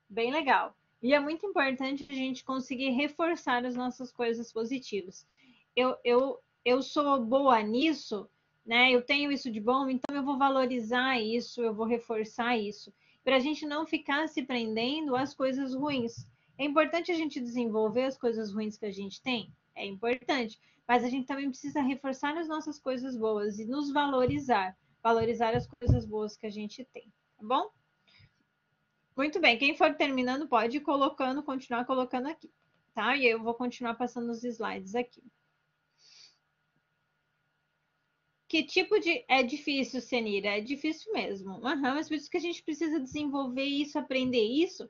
Bem legal. E é muito importante a gente conseguir reforçar as nossas coisas positivas. Eu sou boa nisso, né? Eu tenho isso de bom, então eu vou valorizar isso, eu vou reforçar isso. Para a gente não ficar se prendendo às coisas ruins. É importante a gente desenvolver as coisas ruins que a gente tem, é importante, mas a gente também precisa reforçar as nossas coisas boas e nos valorizar, valorizar as coisas boas que a gente tem, tá bom? Muito bem, quem for terminando pode ir colocando, continuar colocando aqui, tá? E eu vou continuar passando os slides aqui. Que tipo de. É difícil, Senira, é difícil mesmo. Uhum, mas por isso que a gente precisa desenvolver isso, aprender isso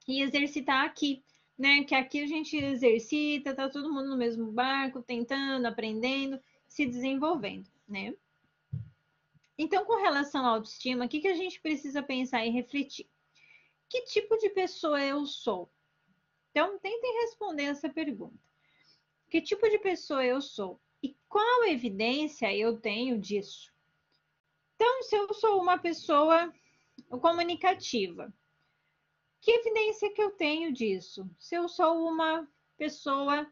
e exercitar aqui, né? Que aqui a gente exercita, tá todo mundo no mesmo barco, tentando, aprendendo, se desenvolvendo, né? Então, com relação à autoestima, o que a gente precisa pensar e refletir? Que tipo de pessoa eu sou? Então, tentem responder essa pergunta. Que tipo de pessoa eu sou? E qual evidência eu tenho disso? Então, se eu sou uma pessoa comunicativa, que evidência que eu tenho disso? Se eu sou uma pessoa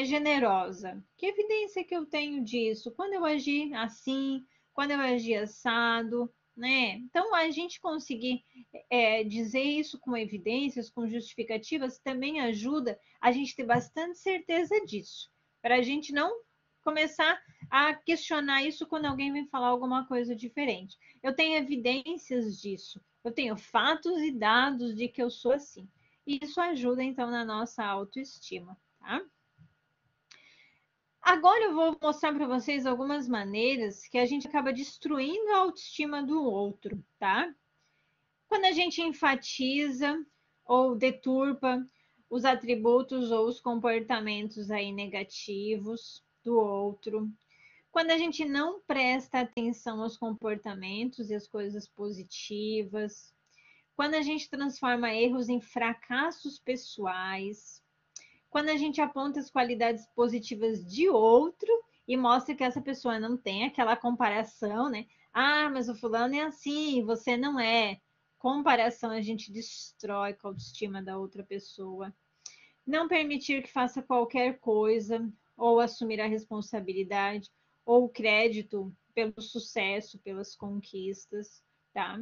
generosa, que evidência que eu tenho disso? Quando eu agi assim, quando eu agi assado, né? Então, a gente conseguir dizer isso com evidências, com justificativas, também ajuda a gente ter bastante certeza disso, para a gente não começar a questionar isso quando alguém vem falar alguma coisa diferente. Eu tenho evidências disso, eu tenho fatos e dados de que eu sou assim. E isso ajuda, então, na nossa autoestima, tá? Agora eu vou mostrar para vocês algumas maneiras que a gente acaba destruindo a autoestima do outro, tá? Quando a gente enfatiza ou deturpa os atributos ou os comportamentos aí negativos do outro. Quando a gente não presta atenção aos comportamentos e as coisas positivas. Quando a gente transforma erros em fracassos pessoais, quando a gente aponta as qualidades positivas de outro e mostra que essa pessoa não tem aquela comparação, né? Ah, mas o fulano é assim, você não é. Comparação a gente destrói com a autoestima da outra pessoa. Não permitir que faça qualquer coisa ou assumir a responsabilidade ou o crédito pelo sucesso, pelas conquistas, tá?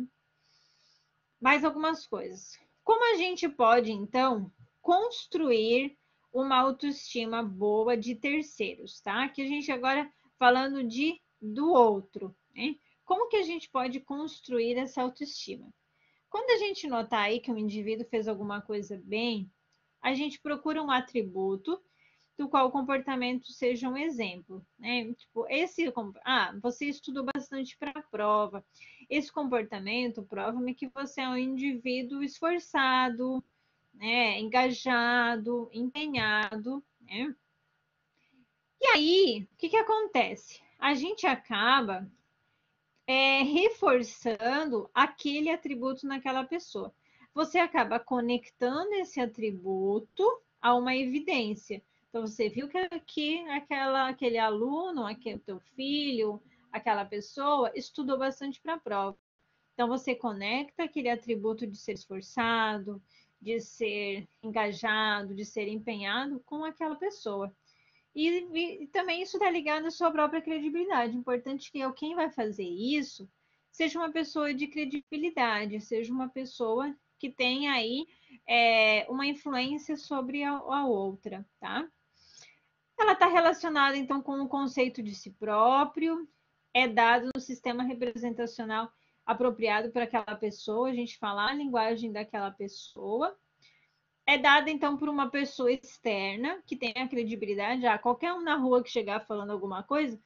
Mais algumas coisas. Como a gente pode, então, construir uma autoestima boa de terceiros, tá? Aqui a gente agora falando do outro, né? Como que a gente pode construir essa autoestima? Quando a gente notar aí que um indivíduo fez alguma coisa bem, a gente procura um atributo do qual o comportamento seja um exemplo, né? Tipo, você estudou bastante para a prova. Esse comportamento prova-me que você é um indivíduo esforçado, né? Engajado, empenhado, né? E aí, o que que acontece? A gente acaba reforçando aquele atributo naquela pessoa. Você acaba conectando esse atributo a uma evidência. Então, você viu que aquele aluno, aquele teu filho, aquela pessoa estudou bastante para a prova. Então, você conecta aquele atributo de ser esforçado, de ser engajado, de ser empenhado com aquela pessoa. E também isso está ligado à sua própria credibilidade. Importante que quem vai fazer isso seja uma pessoa de credibilidade, seja uma pessoa que tenha aí uma influência sobre a outra, tá? Ela está relacionada, então, com o conceito de si próprio, é dado no sistema representacional apropriado para aquela pessoa, a gente falar a linguagem daquela pessoa, é dada então por uma pessoa externa que tem a credibilidade. Qualquer um na rua que chegar falando alguma coisa,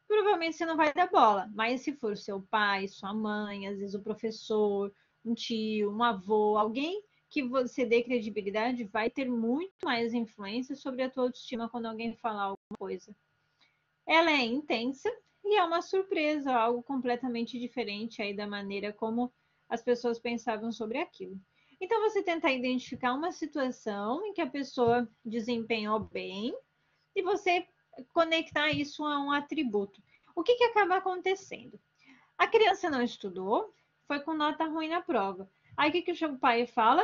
provavelmente você não vai dar bola. Mas se for seu pai, sua mãe, às vezes o professor, um tio, um avô, alguém que você dê credibilidade, vai ter muito mais influência sobre a tua autoestima quando alguém falar alguma coisa. Ela é intensa e é uma surpresa, algo completamente diferente aí da maneira como as pessoas pensavam sobre aquilo. Então, você tentar identificar uma situação em que a pessoa desempenhou bem e você conectar isso a um atributo. O que acaba acontecendo? A criança não estudou, foi com nota ruim na prova. Aí, o que o pai fala?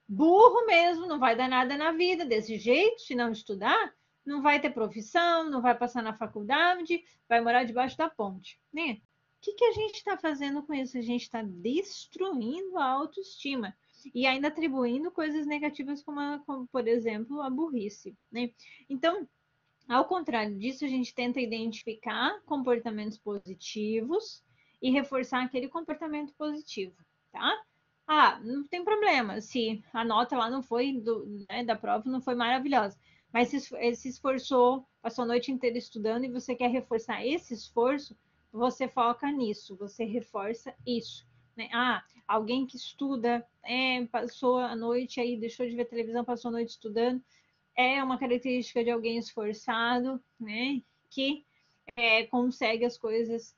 Burro mesmo, não vai dar nada na vida desse jeito, se não estudar, não vai ter profissão, não vai passar na faculdade, vai morar debaixo da ponte, né? O que a gente está fazendo com isso? A gente está destruindo a autoestima e ainda atribuindo coisas negativas como, por exemplo, a burrice, né? Então, ao contrário disso, a gente tenta identificar comportamentos positivos e reforçar aquele comportamento positivo, tá? Não tem problema se a nota lá não foi da prova não foi maravilhosa, mas se esforçou, passou a noite inteira estudando e você quer reforçar esse esforço, você foca nisso, você reforça isso. Né? Alguém que estuda, passou a noite aí, deixou de ver televisão, passou a noite estudando, é uma característica de alguém esforçado, né? Que consegue as coisas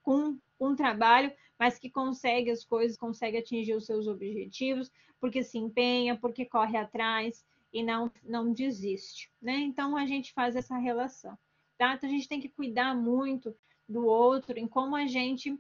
com um trabalho, mas que consegue as coisas, consegue atingir os seus objetivos, porque se empenha, porque corre atrás e não desiste, né? Então a gente faz essa relação, tá? Então a gente tem que cuidar muito do outro, em como a gente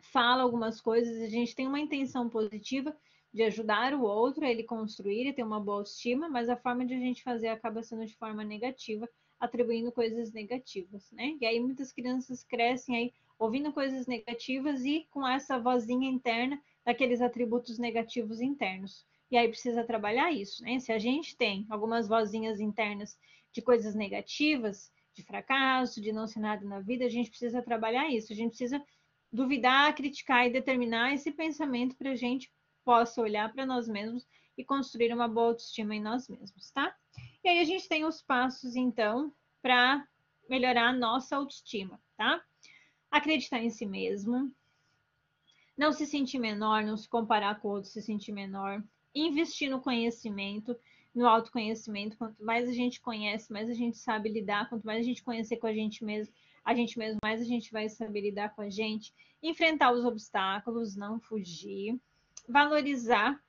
fala algumas coisas, a gente tem uma intenção positiva de ajudar o outro a ele construir e ter uma boa estima, mas a forma de a gente fazer acaba sendo de forma negativa, atribuindo coisas negativas, né? E aí muitas crianças crescem aí ouvindo coisas negativas e com essa vozinha interna daqueles atributos negativos internos. E aí precisa trabalhar isso, né? Se a gente tem algumas vozinhas internas de coisas negativas, de fracasso, de não ser nada na vida, a gente precisa trabalhar isso. A gente precisa duvidar, criticar e determinar esse pensamento para a gente possa olhar para nós mesmos e construir uma boa autoestima em nós mesmos, tá? E aí a gente tem os passos, então, para melhorar a nossa autoestima, tá? Acreditar em si mesmo, não se sentir menor, não se comparar com o outro, se sentir menor, investir no conhecimento, no autoconhecimento. Quanto mais a gente conhece, mais a gente sabe lidar. Quanto mais a gente conhecer com a gente mesmo, mais a gente vai saber lidar com a gente. Enfrentar os obstáculos, não fugir. Valorizar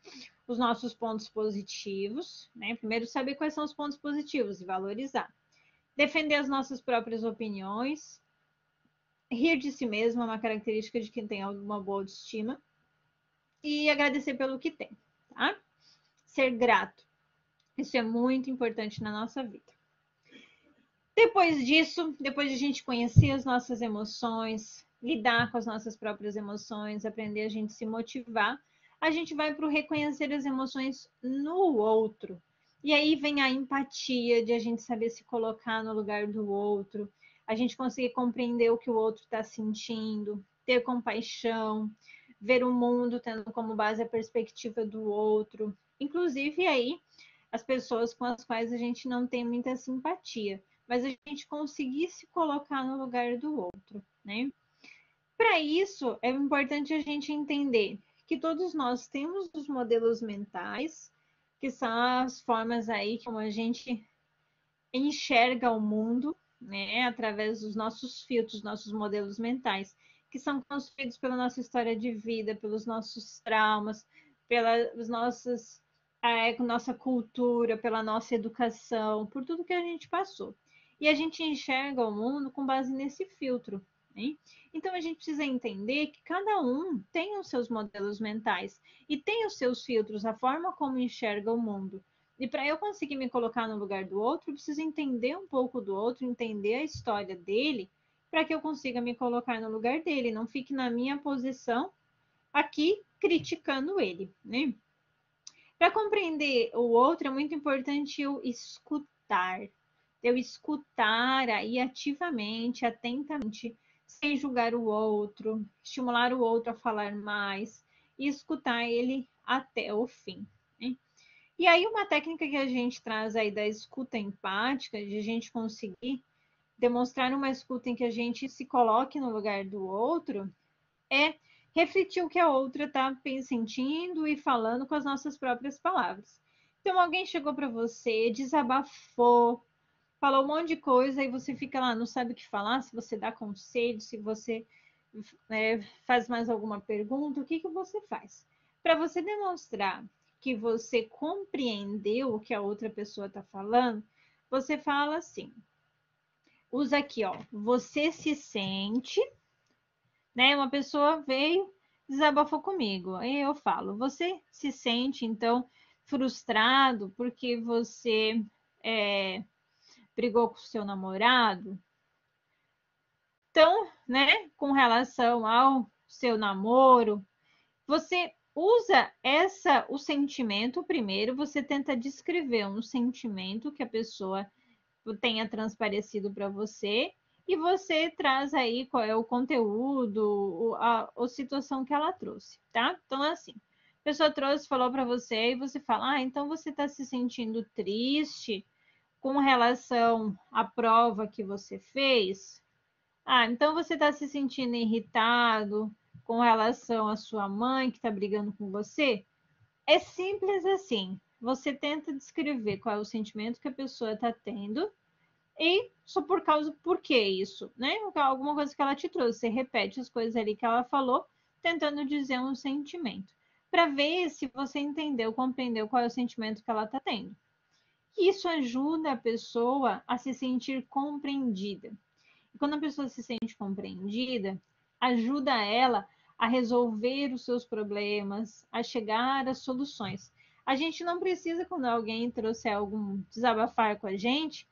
os nossos pontos positivos, né? Primeiro saber quais são os pontos positivos e valorizar. Defender as nossas próprias opiniões. Rir de si mesmo é uma característica de quem tem uma boa autoestima. E agradecer pelo que tem, tá? Ser grato. Isso é muito importante na nossa vida. Depois disso, depois de a gente conhecer as nossas emoções, lidar com as nossas próprias emoções, aprender a gente se motivar, a gente vai para o reconhecer as emoções no outro. E aí vem a empatia, de a gente saber se colocar no lugar do outro, a gente conseguir compreender o que o outro está sentindo, ter compaixão, ver o mundo tendo como base a perspectiva do outro, inclusive aí as pessoas com as quais a gente não tem muita simpatia, mas a gente conseguir se colocar no lugar do outro, né? Para isso, é importante a gente entender que todos nós temos os modelos mentais, que são as formas aí como a gente enxerga o mundo, né, através dos nossos filtros, nossos modelos mentais, que são construídos pela nossa história de vida, pelos nossos traumas, pelas nossas nossa cultura, pela nossa educação, por tudo que a gente passou. E a gente enxerga o mundo com base nesse filtro, né? Então a gente precisa entender que cada um tem os seus modelos mentais e tem os seus filtros, a forma como enxerga o mundo. E para eu conseguir me colocar no lugar do outro, eu preciso entender um pouco do outro, entender a história dele, para que eu consiga me colocar no lugar dele, não fique na minha posição aqui criticando ele, né? Para compreender o outro é muito importante eu escutar aí ativamente, atentamente, sem julgar o outro, estimular o outro a falar mais e escutar ele até o fim, né? E aí, uma técnica que a gente traz aí da escuta empática, de a gente conseguir demonstrar uma escuta em que a gente se coloque no lugar do outro, é refletir o que a outra está sentindo e falando com as nossas próprias palavras. Então, alguém chegou para você, desabafou, falou um monte de coisa e você fica lá, não sabe o que falar, se você dá conselho, se você faz mais alguma pergunta, o que você faz? Para você demonstrar que você compreendeu o que a outra pessoa está falando, você fala assim, usa aqui, ó, você se sente, né? Uma pessoa veio, desabafou comigo, aí eu falo, você se sente, então, frustrado porque você brigou com o seu namorado? Então, né, com relação ao seu namoro, você usa o sentimento primeiro, você tenta descrever um sentimento que a pessoa tenha transparecido para você e você traz aí qual é o conteúdo, a situação que ela trouxe, tá? Então, assim, a pessoa trouxe, falou para você e você fala, então você está se sentindo triste com relação à prova que você fez? Então você está se sentindo irritado com relação à sua mãe que está brigando com você? É simples assim. Você tenta descrever qual é o sentimento que a pessoa está tendo e só por que isso, né? Alguma coisa que ela te trouxe. Você repete as coisas ali que ela falou, tentando dizer um sentimento, para ver se você entendeu, compreendeu qual é o sentimento que ela está tendo. Isso ajuda a pessoa a se sentir compreendida. E quando a pessoa se sente compreendida, ajuda ela a resolver os seus problemas, a chegar às soluções. A gente não precisa, quando alguém trouxer algum desabafar com a gente,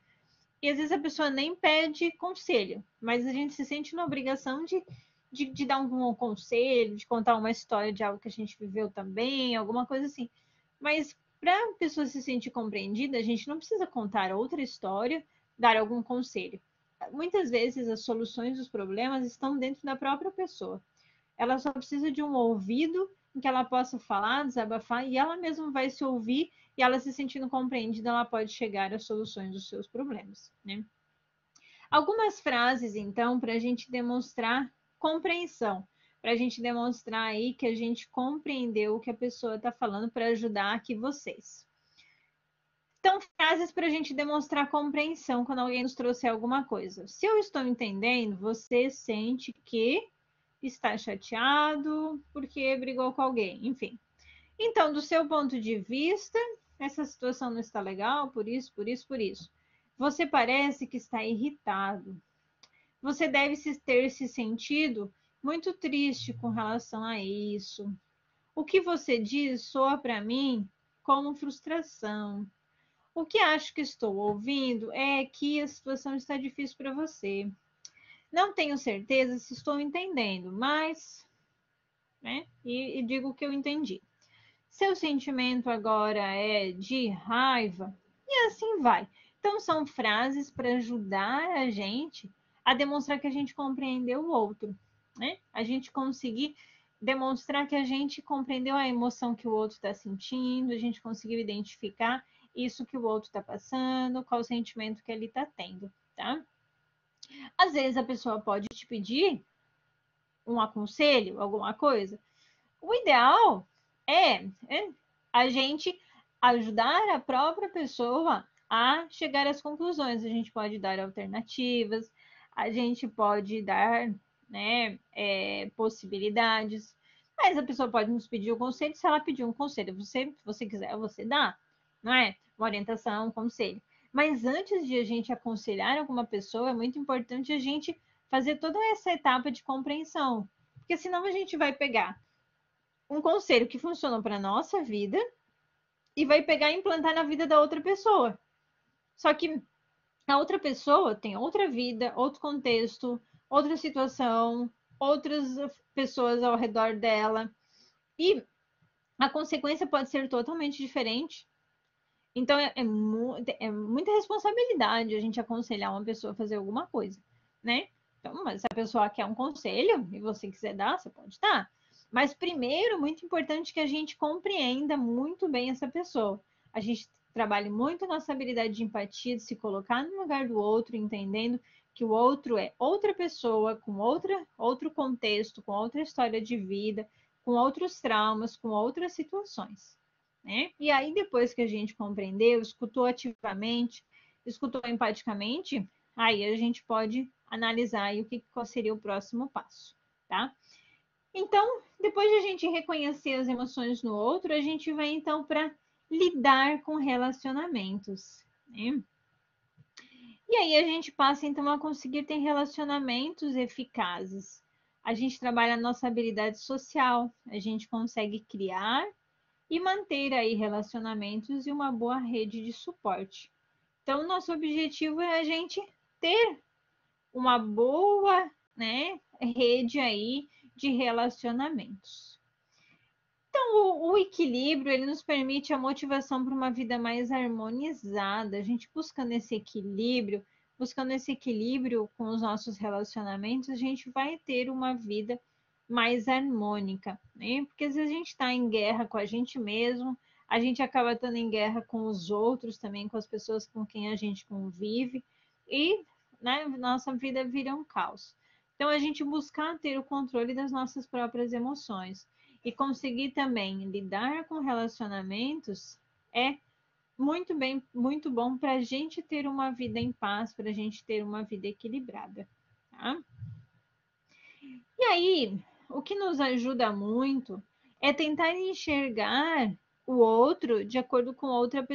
e às vezes a pessoa nem pede conselho, mas a gente se sente na obrigação de dar um conselho, de contar uma história de algo que a gente viveu também, alguma coisa assim. Mas para a pessoa se sentir compreendida, a gente não precisa contar outra história, dar algum conselho. Muitas vezes as soluções dos problemas estão dentro da própria pessoa. Ela só precisa de um ouvido em que ela possa falar, desabafar, e ela mesma vai se ouvir, e ela se sentindo compreendida, ela pode chegar às soluções dos seus problemas, né? Algumas frases, então, para a gente demonstrar compreensão, para a gente demonstrar aí que a gente compreendeu o que a pessoa está falando para ajudar aqui vocês. Então, frases para a gente demonstrar compreensão quando alguém nos trouxe alguma coisa. Se eu estou entendendo, você sente que está chateado porque brigou com alguém, enfim. Então, do seu ponto de vista, essa situação não está legal, por isso, por isso, por isso. Você parece que está irritado. Você deve ter se sentido muito triste com relação a isso. O que você diz soa para mim como frustração. O que acho que estou ouvindo é que a situação está difícil para você. Não tenho certeza se estou entendendo, mas, né? E digo o que eu entendi. Seu sentimento agora é de raiva e assim vai. Então são frases para ajudar a gente a demonstrar que a gente compreendeu o outro, né? A gente conseguir demonstrar que a gente compreendeu a emoção que o outro está sentindo, a gente conseguiu identificar isso que o outro está passando, qual o sentimento que ele está tendo, tá? Às vezes a pessoa pode te pedir um aconselho, alguma coisa. O ideal é a gente ajudar a própria pessoa a chegar às conclusões. A gente pode dar alternativas, a gente pode dar, né, possibilidades, mas a pessoa pode nos pedir um conselho. Se ela pedir um conselho, se você quiser, você dá, não é? Uma orientação, um conselho. Mas antes de a gente aconselhar alguma pessoa, é muito importante a gente fazer toda essa etapa de compreensão, porque senão a gente vai pegar um conselho que funciona para a nossa vida e vai pegar e implantar na vida da outra pessoa. Só que a outra pessoa tem outra vida, outro contexto, outra situação, outras pessoas ao redor dela e a consequência pode ser totalmente diferente. Então é muita responsabilidade a gente aconselhar uma pessoa a fazer alguma coisa, né? Então, mas se a pessoa quer um conselho e você quiser dar, você pode dar. Mas primeiro, muito importante que a gente compreenda muito bem essa pessoa. A gente trabalhe muito a nossa habilidade de empatia, de se colocar no lugar do outro, entendendo que o outro é outra pessoa, com outro contexto, com outra história de vida, com outros traumas, com outras situações, né? E aí, depois que a gente compreendeu, escutou ativamente, escutou empaticamente, aí a gente pode analisar aí qual seria o próximo passo, tá? Então, depois de a gente reconhecer as emoções no outro, a gente vai então para lidar com relacionamentos, né? E aí a gente passa então a conseguir ter relacionamentos eficazes. A gente trabalha a nossa habilidade social, a gente consegue criar e manter aí relacionamentos e uma boa rede de suporte. Então, nosso objetivo é a gente ter uma boa, né, rede aí de relacionamentos. Então, o equilíbrio, ele nos permite a motivação para uma vida mais harmonizada. A gente buscando esse equilíbrio com os nossos relacionamentos, a gente vai ter uma vida mais harmônica, né? Porque às vezes a gente está em guerra com a gente mesmo, a gente acaba estando em guerra com os outros também, com as pessoas com quem a gente convive, e, né, nossa vida vira um caos. Então, a gente buscar ter o controle das nossas próprias emoções e conseguir também lidar com relacionamentos é muito bom para a gente ter uma vida em paz, para a gente ter uma vida equilibrada, tá? E aí, o que nos ajuda muito é tentar enxergar o outro de acordo com outra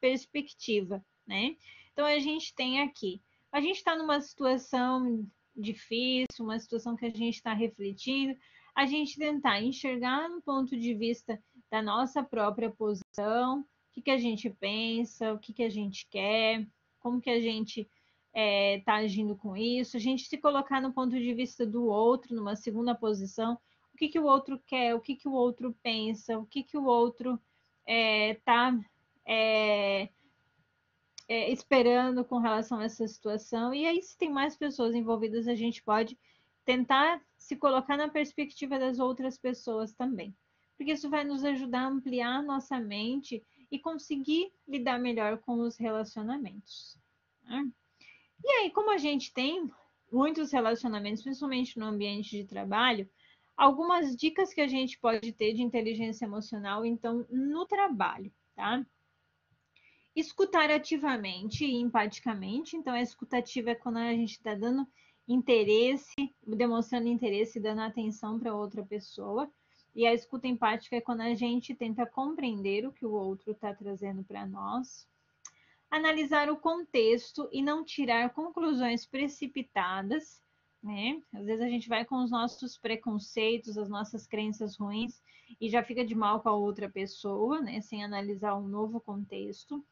perspectiva, né? Então a gente tem aqui, a gente está numa situação difícil, uma situação que a gente está refletindo, a gente tentar enxergar no ponto de vista da nossa própria posição, o que a gente pensa, o que a gente quer, como que a gente está agindo com isso, a gente se colocar no ponto de vista do outro, numa segunda posição, o que o outro quer, o que o outro pensa, o que o outro está esperando com relação a essa situação. E aí, se tem mais pessoas envolvidas, a gente pode tentar se colocar na perspectiva das outras pessoas também. Porque isso vai nos ajudar a ampliar nossa mente e conseguir lidar melhor com os relacionamentos, né? E aí, como a gente tem muitos relacionamentos, principalmente no ambiente de trabalho, algumas dicas que a gente pode ter de inteligência emocional, então, no trabalho, tá? Escutar ativamente e empaticamente. Então, a escutativa é quando a gente está dando interesse, demonstrando interesse e dando atenção para outra pessoa. E a escuta empática é quando a gente tenta compreender o que o outro está trazendo para nós. Analisar o contexto e não tirar conclusões precipitadas, né? Às vezes a gente vai com os nossos preconceitos, as nossas crenças ruins e já fica de mal com a outra pessoa, né? Sem analisar um novo contexto.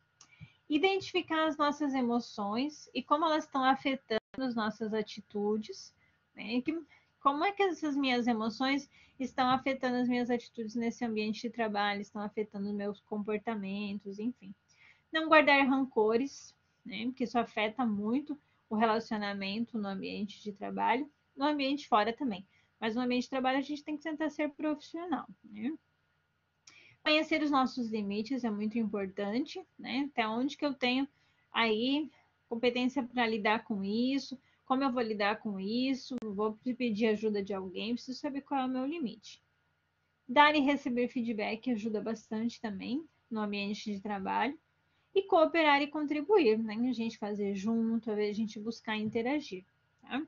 Identificar as nossas emoções e como elas estão afetando as nossas atitudes, né? Como é que essas minhas emoções estão afetando as minhas atitudes nesse ambiente de trabalho, estão afetando os meus comportamentos, enfim. Não guardar rancores, né? Porque isso afeta muito o relacionamento no ambiente de trabalho, no ambiente fora também. Mas no ambiente de trabalho a gente tem que tentar ser profissional, né? Conhecer os nossos limites é muito importante, né? Até onde que eu tenho aí competência para lidar com isso, como eu vou lidar com isso, vou pedir ajuda de alguém, preciso saber qual é o meu limite. Dar e receber feedback ajuda bastante também no ambiente de trabalho. E cooperar e contribuir, né? A gente fazer junto, a gente buscar interagir, tá?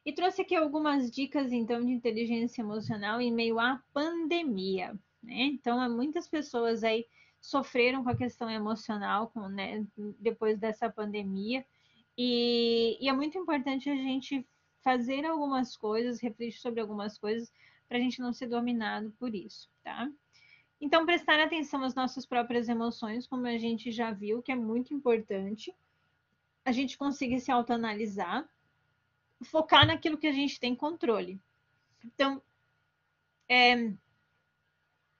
E trouxe aqui algumas dicas, então, de inteligência emocional em meio à pandemia, né? Então, muitas pessoas aí sofreram com a questão emocional, né, depois dessa pandemia, e é muito importante a gente fazer algumas coisas, refletir sobre algumas coisas, para a gente não ser dominado por isso, tá? Então, prestar atenção às nossas próprias emoções, como a gente já viu, que é muito importante, a gente conseguir se autoanalisar, focar naquilo que a gente tem controle. Então,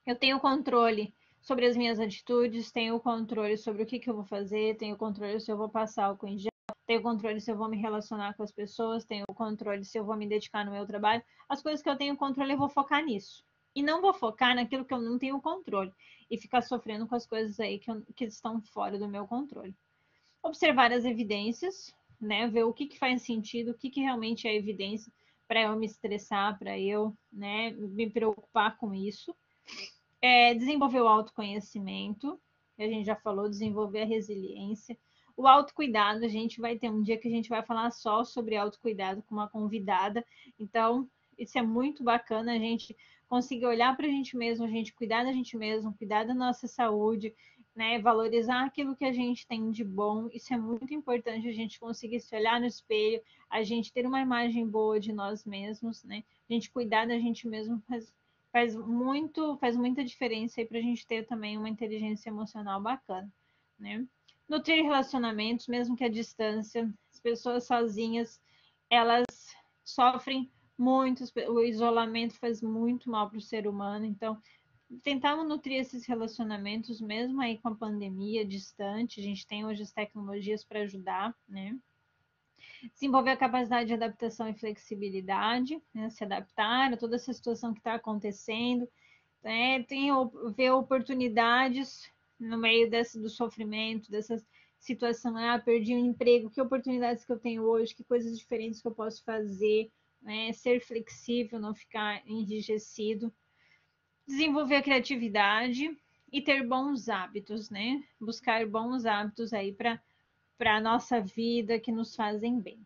eu tenho controle sobre as minhas atitudes, tenho controle sobre o que eu vou fazer, tenho controle se eu vou passar álcool em gel, tenho controle se eu vou me relacionar com as pessoas, tenho controle se eu vou me dedicar no meu trabalho. As coisas que eu tenho controle, eu vou focar nisso. E não vou focar naquilo que eu não tenho controle e ficar sofrendo com as coisas aí que estão fora do meu controle. Observar as evidências, né? Ver o que faz sentido, o que realmente é evidência para eu me estressar, para eu, né, me preocupar com isso. Desenvolver o autoconhecimento, que a gente já falou, desenvolver a resiliência. O autocuidado, a gente vai ter um dia que a gente vai falar só sobre autocuidado com uma convidada. Então, isso é muito bacana, a gente conseguir olhar para a gente mesmo, a gente cuidar da gente mesmo, cuidar da nossa saúde, né? Valorizar aquilo que a gente tem de bom. Isso é muito importante, a gente conseguir se olhar no espelho, a gente ter uma imagem boa de nós mesmos, né? A gente cuidar da gente mesmo faz muita diferença aí para a gente ter também uma inteligência emocional bacana, né? Nutrir relacionamentos, mesmo que à distância, as pessoas sozinhas, elas sofrem muito, o isolamento faz muito mal para o ser humano, então tentar nutrir esses relacionamentos, mesmo aí com a pandemia distante, a gente tem hoje as tecnologias para ajudar, né? Desenvolver a capacidade de adaptação e flexibilidade, né? Se adaptar a toda essa situação que está acontecendo, né? Ver oportunidades no meio do sofrimento, dessa situação. Ah, perdi um emprego, que oportunidades que eu tenho hoje, que coisas diferentes que eu posso fazer, né? Ser flexível, não ficar enrijecido. Desenvolver a criatividade e ter bons hábitos, né? Buscar bons hábitos aí para a nossa vida que nos fazem bem.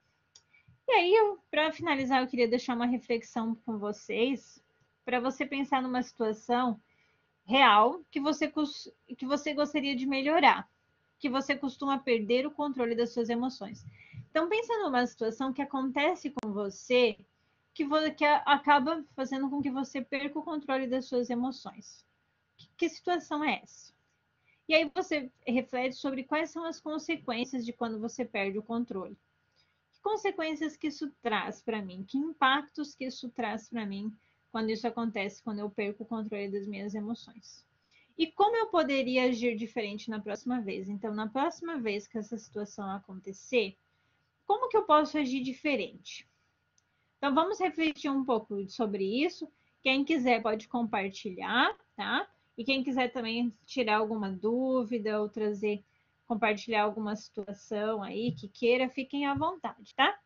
E aí, para finalizar, eu queria deixar uma reflexão com vocês, para você pensar numa situação real que você gostaria de melhorar, que você costuma perder o controle das suas emoções. Então, pensa numa situação que acontece com você, que acaba fazendo com que você perca o controle das suas emoções. Que situação é essa? E aí você reflete sobre quais são as consequências de quando você perde o controle. Que consequências que isso traz para mim? Que impactos que isso traz para mim quando isso acontece, quando eu perco o controle das minhas emoções? E como eu poderia agir diferente na próxima vez? Então, na próxima vez que essa situação acontecer, como que eu posso agir diferente? Então, vamos refletir um pouco sobre isso. Quem quiser pode compartilhar, tá? E quem quiser também tirar alguma dúvida ou trazer, compartilhar alguma situação aí que queira, fiquem à vontade, tá?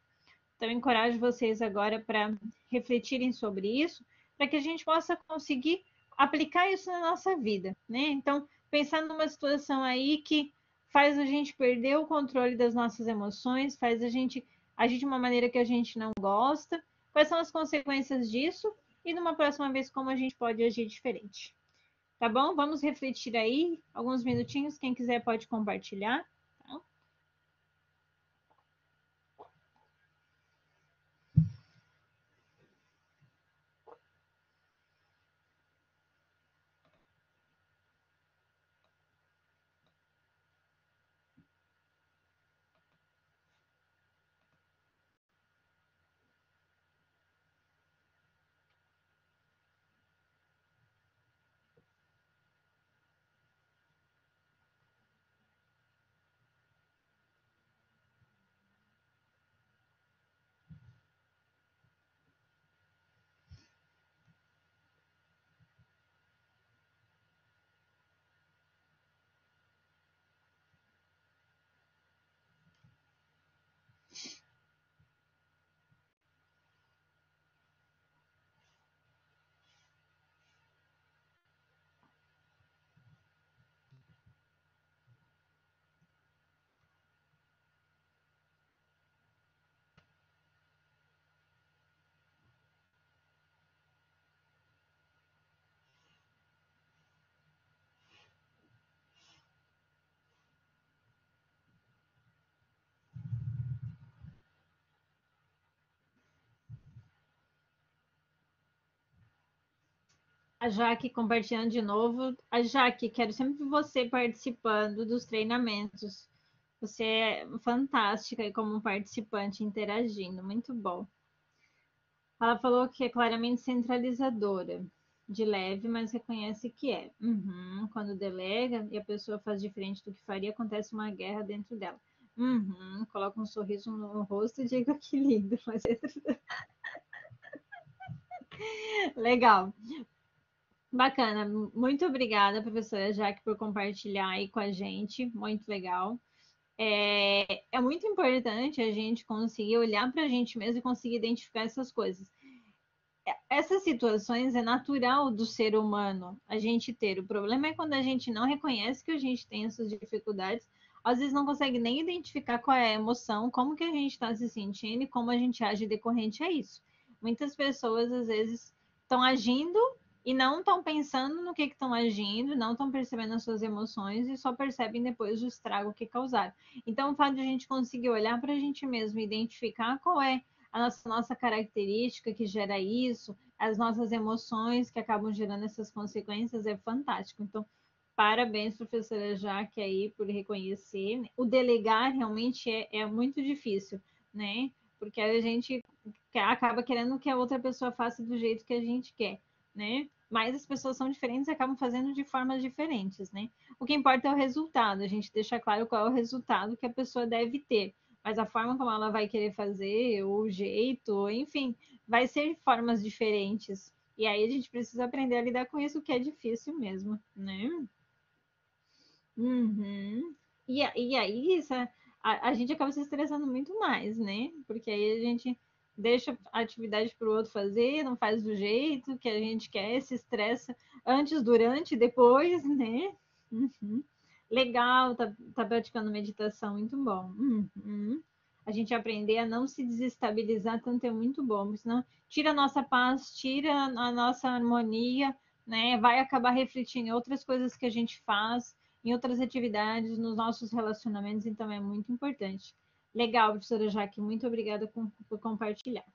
Então, encorajo vocês agora para refletirem sobre isso, para que a gente possa conseguir aplicar isso na nossa vida, né? Então, pensar numa situação aí que faz a gente perder o controle das nossas emoções, faz a gente agir de uma maneira que a gente não gosta, quais são as consequências disso e numa próxima vez como a gente pode agir diferente. Tá bom? Vamos refletir aí alguns minutinhos, quem quiser pode compartilhar. Tá? A Jaque compartilhando de novo. A Jaque, quero sempre você participando dos treinamentos. Você é fantástica como participante, interagindo. Muito bom. Ela falou que é claramente centralizadora, de leve, mas reconhece que é. Uhum. Quando delega e a pessoa faz diferente do que faria, acontece uma guerra dentro dela. Uhum. Coloca um sorriso no rosto e diga que lindo. Mas... Legal. Bacana. Muito obrigada, professora Jaque, por compartilhar aí com a gente. Muito legal. É muito importante a gente conseguir olhar para a gente mesmo e conseguir identificar essas coisas. Essas situações é natural do ser humano a gente ter. O problema é quando a gente não reconhece que a gente tem essas dificuldades, às vezes não consegue nem identificar qual é a emoção, como que a gente está se sentindo e como a gente age decorrente a isso. Muitas pessoas às vezes estão agindo e não estão pensando no que estão agindo, não estão percebendo as suas emoções e só percebem depois o estrago que causaram. Então, o fato de a gente conseguir olhar para a gente mesmo e identificar qual é a nossa característica que gera isso, as nossas emoções que acabam gerando essas consequências, é fantástico. Então, parabéns, professora Jaque, aí, por reconhecer. O delegar realmente é muito difícil, né? Porque a gente acaba querendo que a outra pessoa faça do jeito que a gente quer, né? Mas as pessoas são diferentes e acabam fazendo de formas diferentes, né? O que importa é o resultado, a gente deixa claro qual é o resultado que a pessoa deve ter, mas a forma como ela vai querer fazer, o jeito, enfim, vai ser formas diferentes. E aí a gente precisa aprender a lidar com isso, que é difícil mesmo, né? Uhum. E aí a gente acaba se estressando muito mais, né? Porque aí a gente deixa a atividade para o outro fazer, não faz do jeito que a gente quer, se estressa antes, durante, depois, né? Uhum. Legal, tá praticando meditação, muito bom. Uhum. A gente aprender a não se desestabilizar tanto é muito bom, porque senão tira a nossa paz, tira a nossa harmonia, né? Vai acabar refletindo em outras coisas que a gente faz, em outras atividades, nos nossos relacionamentos, então é muito importante. Legal, professora Jaque, muito obrigada por compartilhar.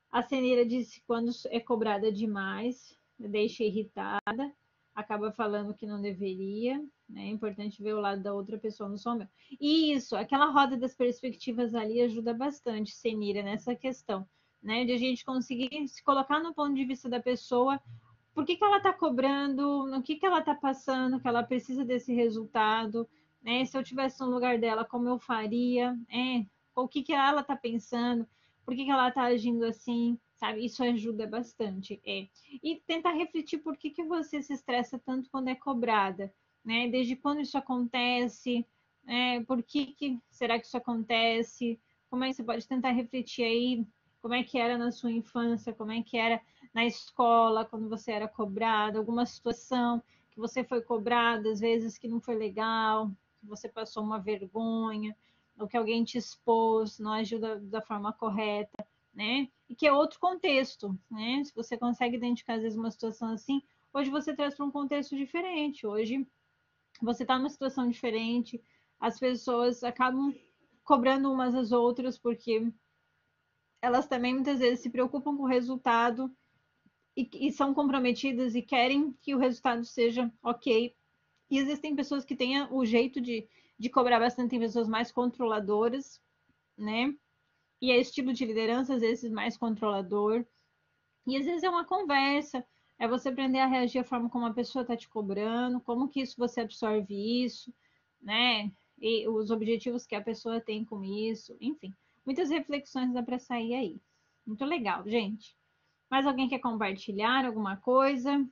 A Cenira disse que quando é cobrada demais, deixa irritada, acaba falando que não deveria, né? É importante ver o lado da outra pessoa no som meu. E isso, aquela roda das perspectivas ali ajuda bastante, Cenira, nessa questão, né? De a gente conseguir se colocar no ponto de vista da pessoa, por que ela está cobrando, no que ela está passando, que ela precisa desse resultado, né? Se eu tivesse no lugar dela, como eu faria, o que ela está pensando, por que ela está agindo assim, sabe? Isso ajuda bastante, E tentar refletir por que você se estressa tanto quando é cobrada, né? Desde quando isso acontece, por que será que isso acontece? Como é que você pode tentar refletir aí? Como é que era na sua infância? Como é que era na escola, quando você era cobrado, alguma situação que você foi cobrado, às vezes que não foi legal, que você passou uma vergonha, ou que alguém te expôs, não agiu da forma correta, né? E que é outro contexto, né? Se você consegue identificar, às vezes, uma situação assim, hoje você traz para um contexto diferente, hoje você está numa situação diferente, as pessoas acabam cobrando umas às outras, porque elas também muitas vezes se preocupam com o resultado e são comprometidas e querem que o resultado seja ok. E existem pessoas que têm o jeito de cobrar bastante, tem pessoas mais controladoras, né? E é estilo de liderança, às vezes, mais controlador. E às vezes é uma conversa, é você aprender a reagir à forma como a pessoa está te cobrando, como que isso você absorve isso, né? E os objetivos que a pessoa tem com isso, enfim. Muitas reflexões dá para sair aí. Muito legal, gente. Mais alguém quer compartilhar alguma coisa?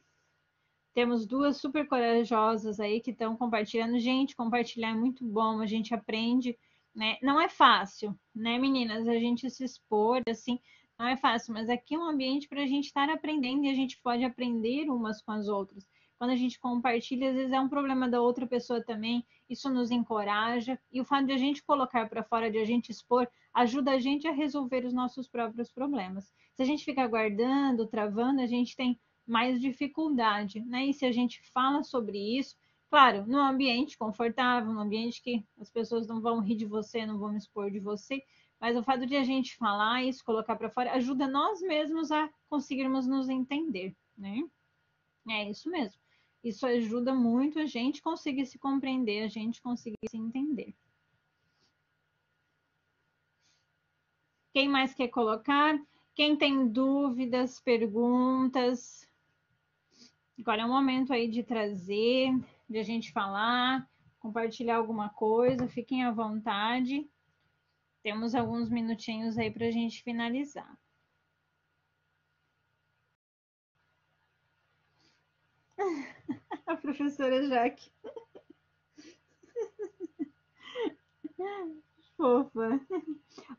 Temos duas super corajosas aí que estão compartilhando. Gente, compartilhar é muito bom, a gente aprende, né? Não é fácil, né, meninas? A gente se expor, assim, não é fácil, mas aqui é um ambiente para a gente estar aprendendo e a gente pode aprender umas com as outras. Quando a gente compartilha, às vezes é um problema da outra pessoa também, isso nos encoraja, e o fato de a gente colocar para fora, de a gente expor, ajuda a gente a resolver os nossos próprios problemas. Se a gente ficar guardando, travando, a gente tem mais dificuldade, né? E se a gente fala sobre isso, claro, num ambiente confortável, num ambiente que as pessoas não vão rir de você, não vão expor de você, mas o fato de a gente falar isso, colocar para fora, ajuda nós mesmos a conseguirmos nos entender, né? É isso mesmo. Isso ajuda muito a gente conseguir se compreender, a gente conseguir se entender. Quem mais quer colocar? Quem tem dúvidas, perguntas? Agora é o momento aí de trazer, de a gente falar, compartilhar alguma coisa, fiquem à vontade. Temos alguns minutinhos aí para a gente finalizar. A professora Jaque. Fofa.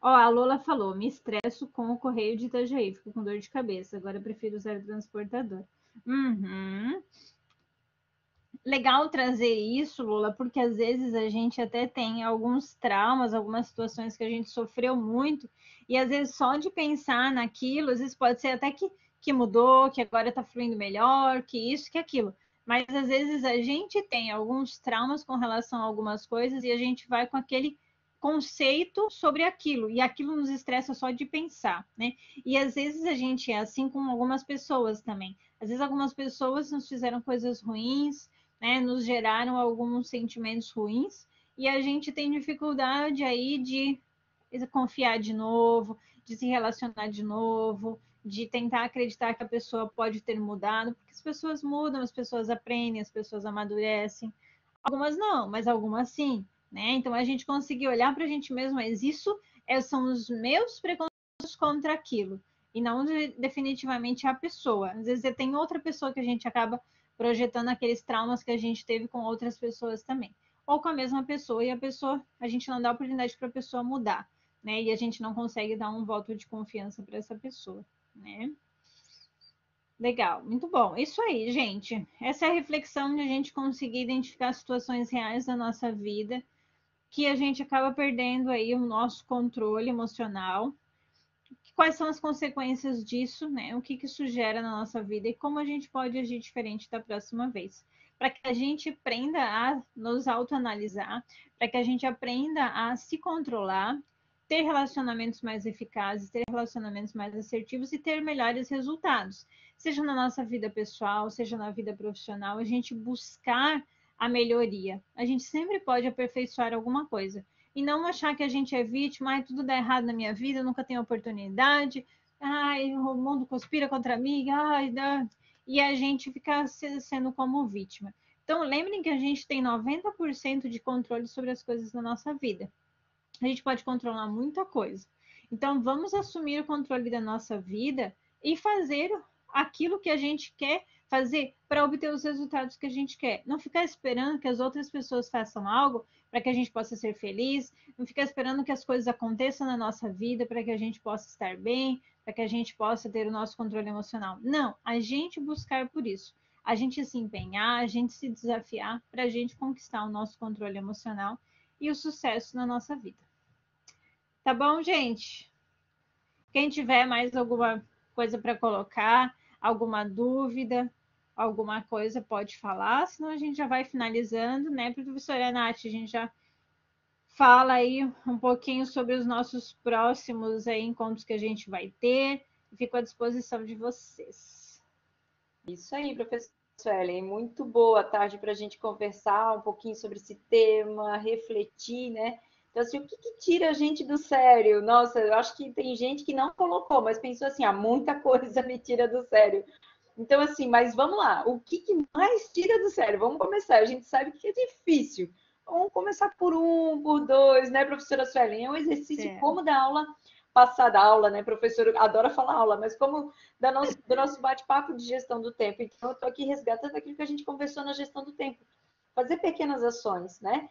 Ó, a Lola falou: me estresso com o correio de Itajaí, fico com dor de cabeça. Agora prefiro usar o transportador. Uhum. Legal trazer isso, Lula, porque às vezes a gente até tem alguns traumas, algumas situações que a gente sofreu muito, e às vezes só de pensar naquilo, às vezes pode ser até que mudou, que agora tá fluindo melhor, que isso, que aquilo. Mas às vezes a gente tem alguns traumas com relação a algumas coisas e a gente vai com aquele conceito sobre aquilo, e aquilo nos estressa só de pensar, né? E às vezes a gente é assim com algumas pessoas também. Às vezes algumas pessoas nos fizeram coisas ruins, né, nos geraram alguns sentimentos ruins e a gente tem dificuldade aí de confiar de novo, de se relacionar de novo, de tentar acreditar que a pessoa pode ter mudado, porque as pessoas mudam, as pessoas aprendem, as pessoas amadurecem. Algumas não, mas algumas sim, né? Então a gente conseguir olhar para a gente mesmo, mas isso são os meus preconceitos contra aquilo e não definitivamente a pessoa. Às vezes tem outra pessoa que a gente acaba projetando aqueles traumas que a gente teve com outras pessoas também. Ou com a mesma pessoa, e a pessoa, a gente não dá oportunidade para a pessoa mudar, né? E a gente não consegue dar um voto de confiança para essa pessoa, né? Legal, muito bom. Isso aí, gente. Essa é a reflexão de a gente conseguir identificar situações reais da nossa vida que a gente acaba perdendo aí o nosso controle emocional. Quais são as consequências disso, né? O que isso gera na nossa vida e como a gente pode agir diferente da próxima vez. Para que a gente aprenda a nos autoanalisar, para que a gente aprenda a se controlar, ter relacionamentos mais eficazes, ter relacionamentos mais assertivos e ter melhores resultados. Seja na nossa vida pessoal, seja na vida profissional, a gente buscar a melhoria. A gente sempre pode aperfeiçoar alguma coisa e não achar que a gente é vítima, ai, tudo dá errado na minha vida, eu nunca tenho oportunidade, ai, o mundo conspira contra mim, ai, dá... e a gente fica sendo como vítima. Então, lembrem que a gente tem 90% de controle sobre as coisas da nossa vida. A gente pode controlar muita coisa. Então, vamos assumir o controle da nossa vida e fazer aquilo que a gente quer fazer para obter os resultados que a gente quer. Não ficar esperando que as outras pessoas façam algo para que a gente possa ser feliz, não ficar esperando que as coisas aconteçam na nossa vida para que a gente possa estar bem, para que a gente possa ter o nosso controle emocional. Não, a gente buscar por isso. A gente se empenhar, a gente se desafiar para a gente conquistar o nosso controle emocional e o sucesso na nossa vida. Tá bom, gente? Quem tiver mais alguma coisa para colocar, alguma dúvida, alguma coisa, pode falar, senão a gente já vai finalizando, né, professora Nath? A gente já fala aí um pouquinho sobre os nossos próximos aí, encontros que a gente vai ter. Fico à disposição de vocês. Isso aí, professora Ellen, muito boa tarde para a gente conversar um pouquinho sobre esse tema, refletir, né? Então, assim, o que tira a gente do sério? Nossa, eu acho que tem gente que não colocou, mas pensou assim, muita coisa me tira do sério. Então, assim, mas vamos lá, o que mais tira do sério? Vamos começar, a gente sabe que é difícil. Vamos começar por um, por dois, né, professora Suelen? É um exercício como da aula passada, aula, né, professor adora falar aula, mas como do nosso bate-papo de gestão do tempo. Então, eu estou aqui resgatando aquilo que a gente conversou na gestão do tempo. Fazer pequenas ações, né?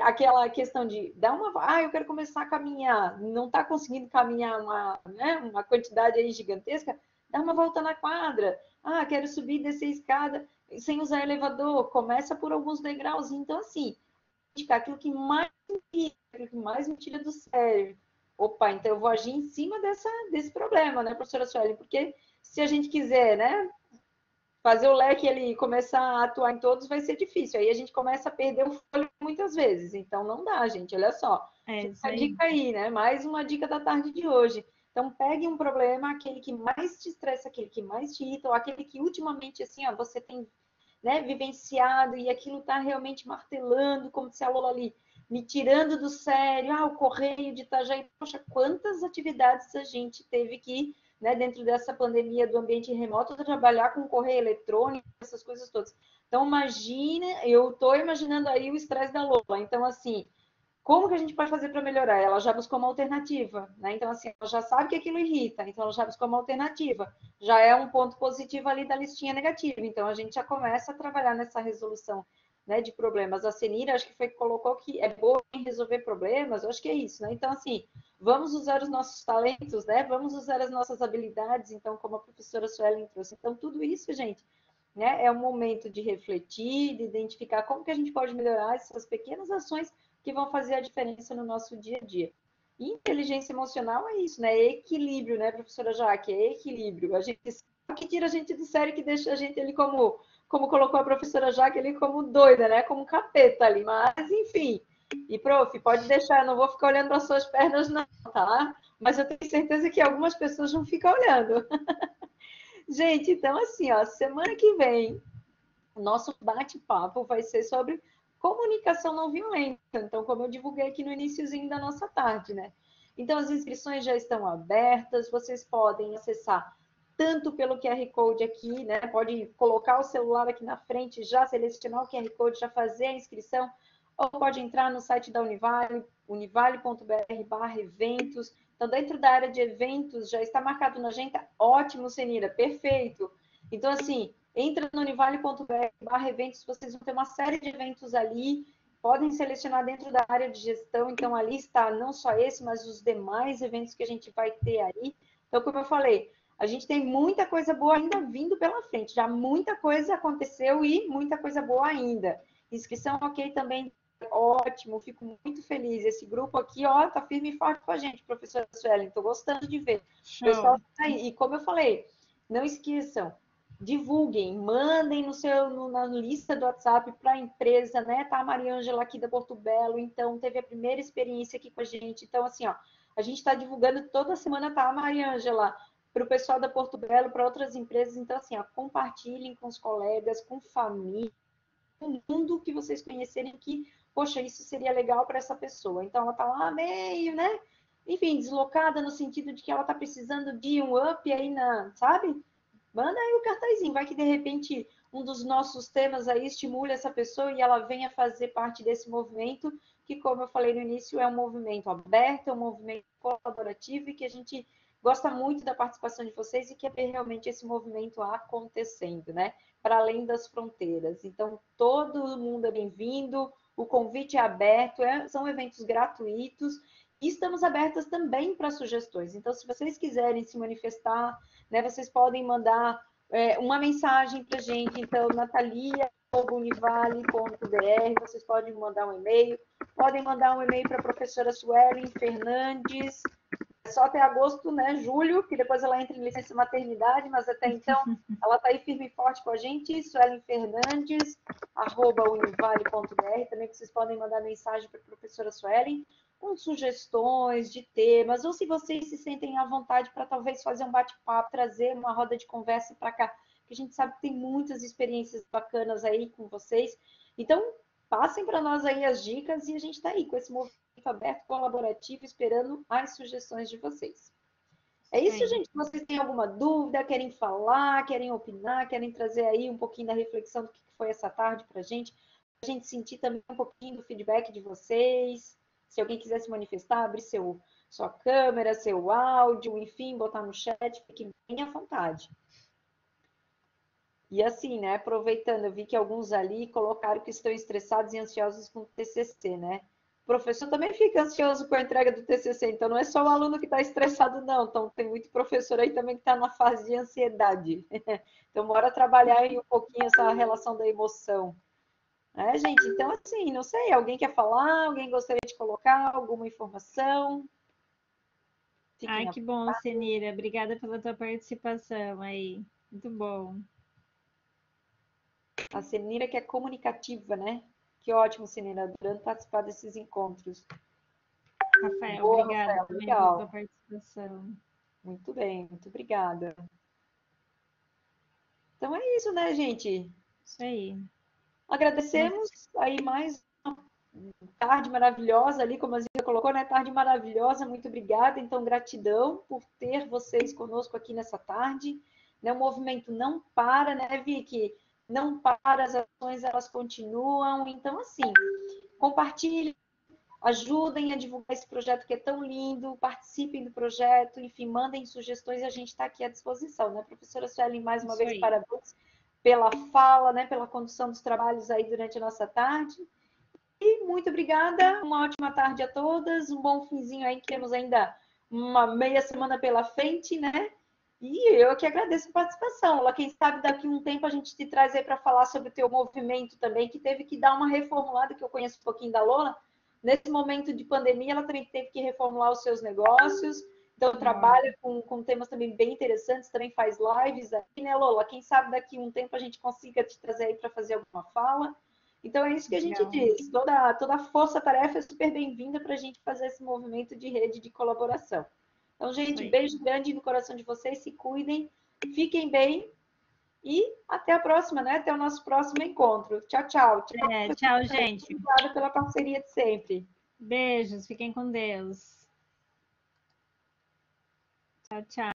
Aquela questão de dar eu quero começar a caminhar, não está conseguindo caminhar uma quantidade aí gigantesca, dá uma volta na quadra. Quero subir e descer a escada sem usar elevador, começa por alguns degraus. Então, assim, aquilo que mais me tira do sério. Opa, então eu vou agir em cima desse problema, né, professora Sueli? Porque se a gente quiser, né, fazer o leque ele começar a atuar em todos, vai ser difícil. Aí a gente começa a perder o fôlego muitas vezes. Então não dá, gente. Olha só. Fica a dica aí, né? Mais uma dica da tarde de hoje. Então, pegue um problema, aquele que mais te estressa, aquele que mais te irrita, ou aquele que ultimamente, assim, ó, você tem, né, vivenciado e aquilo está realmente martelando, como se a Lola ali, me tirando do sério, o correio de Itajaí, poxa, quantas atividades a gente teve que, né, dentro dessa pandemia do ambiente remoto, trabalhar com correio eletrônico, essas coisas todas. Então, imagina, eu estou imaginando aí o estresse da Lola. Então, assim, como que a gente pode fazer para melhorar? Ela já buscou uma alternativa, né? Então, assim, ela já sabe que aquilo irrita, então ela já buscou uma alternativa. Já é um ponto positivo ali da listinha negativa. Então, a gente já começa a trabalhar nessa resolução, né, de problemas. A Senira, acho que foi que colocou que é boa em resolver problemas, eu acho que é isso, né? Então, assim, vamos usar os nossos talentos, né? Vamos usar as nossas habilidades, então, como a professora Suelen trouxe. Então, tudo isso, gente, né, é um momento de refletir, de identificar como que a gente pode melhorar essas pequenas ações que vão fazer a diferença no nosso dia a dia. E inteligência emocional é isso, né? É equilíbrio, né, professora Jaque? É equilíbrio. A gente sabe que tira a gente do sério, que deixa a gente ali como colocou a professora Jaque ali como doida, né? Como capeta ali. Mas, enfim. E, prof, pode deixar, eu não vou ficar olhando para suas pernas, não, tá? Mas eu tenho certeza que algumas pessoas vão ficar olhando. Gente, então assim, ó, semana que vem o nosso bate-papo vai ser sobre comunicação não violenta. Então, como eu divulguei aqui no iniciozinho da nossa tarde, né? Então, as inscrições já estão abertas, vocês podem acessar tanto pelo QR Code aqui, né? Pode colocar o celular aqui na frente, já selecionar o QR Code, já fazer a inscrição, ou pode entrar no site da Univale, univale.br/eventos. Então, dentro da área de eventos, já está marcado na agenda. Ótimo, Senira, perfeito. Então, assim, entra no univale.br/eventos, vocês vão ter uma série de eventos ali, podem selecionar dentro da área de gestão, então ali está não só esse, mas os demais eventos que a gente vai ter aí. Então, como eu falei, a gente tem muita coisa boa ainda vindo pela frente, já muita coisa aconteceu e muita coisa boa ainda. Inscrição ok também, ótimo, fico muito feliz. Esse grupo aqui, ó, tá firme e forte com a gente, professora Suelen, tô gostando de ver. O pessoal tá aí, e como eu falei, não esqueçam, divulguem, mandem na lista do WhatsApp para a empresa, né? Tá a Mariângela aqui da Porto Belo, então teve a primeira experiência aqui com a gente. Então, assim, ó, a gente está divulgando toda semana, tá, Mariângela? Para o pessoal da Porto Belo, para outras empresas. Então, assim, ó, compartilhem com os colegas, com família, com o mundo que vocês conhecerem que, poxa, isso seria legal para essa pessoa. Então, ela está lá meio, né? Enfim, deslocada no sentido de que ela está precisando de um up aí sabe? Manda aí o cartazinho, vai que de repente um dos nossos temas aí estimule essa pessoa e ela venha fazer parte desse movimento, que como eu falei no início, é um movimento aberto, é um movimento colaborativo e que a gente gosta muito da participação de vocês e quer ver realmente esse movimento acontecendo, né? Para além das fronteiras. Então, todo mundo é bem-vindo, o convite é aberto, são eventos gratuitos e estamos abertas também para sugestões. Então, se vocês quiserem se manifestar, né, vocês podem mandar uma mensagem para a gente, então, natalia.univale.br, vocês podem mandar um e-mail, podem mandar um e-mail para a professora Suelen Fernandes, só até agosto, né, julho, que depois ela entra em licença maternidade, mas até então ela está aí firme e forte com a gente, Suelen Fernandes, @univale.br, também que vocês podem mandar mensagem para a professora Suelen, com sugestões de temas, ou se vocês se sentem à vontade para talvez fazer um bate-papo, trazer uma roda de conversa para cá, que a gente sabe que tem muitas experiências bacanas aí com vocês. Então, passem para nós aí as dicas e a gente está aí com esse movimento aberto, colaborativo, esperando as sugestões de vocês. É isso, gente. Se vocês têm alguma dúvida, querem falar, querem opinar, querem trazer aí um pouquinho da reflexão do que foi essa tarde para a gente sentir também um pouquinho do feedback de vocês. Se alguém quiser se manifestar, abrir sua câmera, seu áudio, enfim, botar no chat, fique bem à vontade. E assim, né, aproveitando, eu vi que alguns ali colocaram que estão estressados e ansiosos com o TCC, né? O professor também fica ansioso com a entrega do TCC, então não é só o aluno que está estressado, não. Então, tem muito professor aí também que está na fase de ansiedade. Então, bora trabalhar aí um pouquinho essa relação da emoção. Gente? Então, assim, não sei, alguém quer falar? Alguém gostaria de colocar alguma informação? Ai, que bom, Senira. Obrigada pela tua participação aí. Muito bom. A Senira que é comunicativa, né? Que ótimo, Senira, adorando participar desses encontros. Rafael, Boa, obrigada Rafael, também pela legal. tua participação. Muito bem, muito obrigada. Então é isso, né, gente? Isso aí. Agradecemos aí mais uma tarde maravilhosa ali, como a Zia colocou, né? Tarde maravilhosa, muito obrigada. Então, gratidão por ter vocês conosco aqui nessa tarde. Né? O movimento não para, né, Vicky? Não para, as ações elas continuam. Então, assim, compartilhem, ajudem a divulgar esse projeto que é tão lindo, participem do projeto, enfim, mandem sugestões e a gente está aqui à disposição, né? Professora Suelen, mais uma Isso vez, aí. parabéns pela fala, né, pela condução dos trabalhos aí durante a nossa tarde. E muito obrigada, uma ótima tarde a todas, um bom finzinho aí, que temos ainda uma meia semana pela frente, né? E eu que agradeço a participação. Lá, quem sabe daqui a um tempo a gente te traz aí para falar sobre o teu movimento também, que teve que dar uma reformulada, que eu conheço um pouquinho da Lola. Nesse momento de pandemia, ela também teve que reformular os seus negócios. Então, trabalha com temas também bem interessantes, também faz lives aí, né, Lola? Quem sabe daqui a um tempo a gente consiga te trazer aí para fazer alguma fala. Então, é isso que a gente diz. Toda força-tarefa é super bem-vinda para a gente fazer esse movimento de rede de colaboração. Então, gente, beijo grande no coração de vocês, se cuidem, fiquem bem e até a próxima, né? Até o nosso próximo encontro. Tchau, tchau. Tchau, gente. Obrigada pela parceria de sempre. Beijos, fiquem com Deus. Tchau, tchau.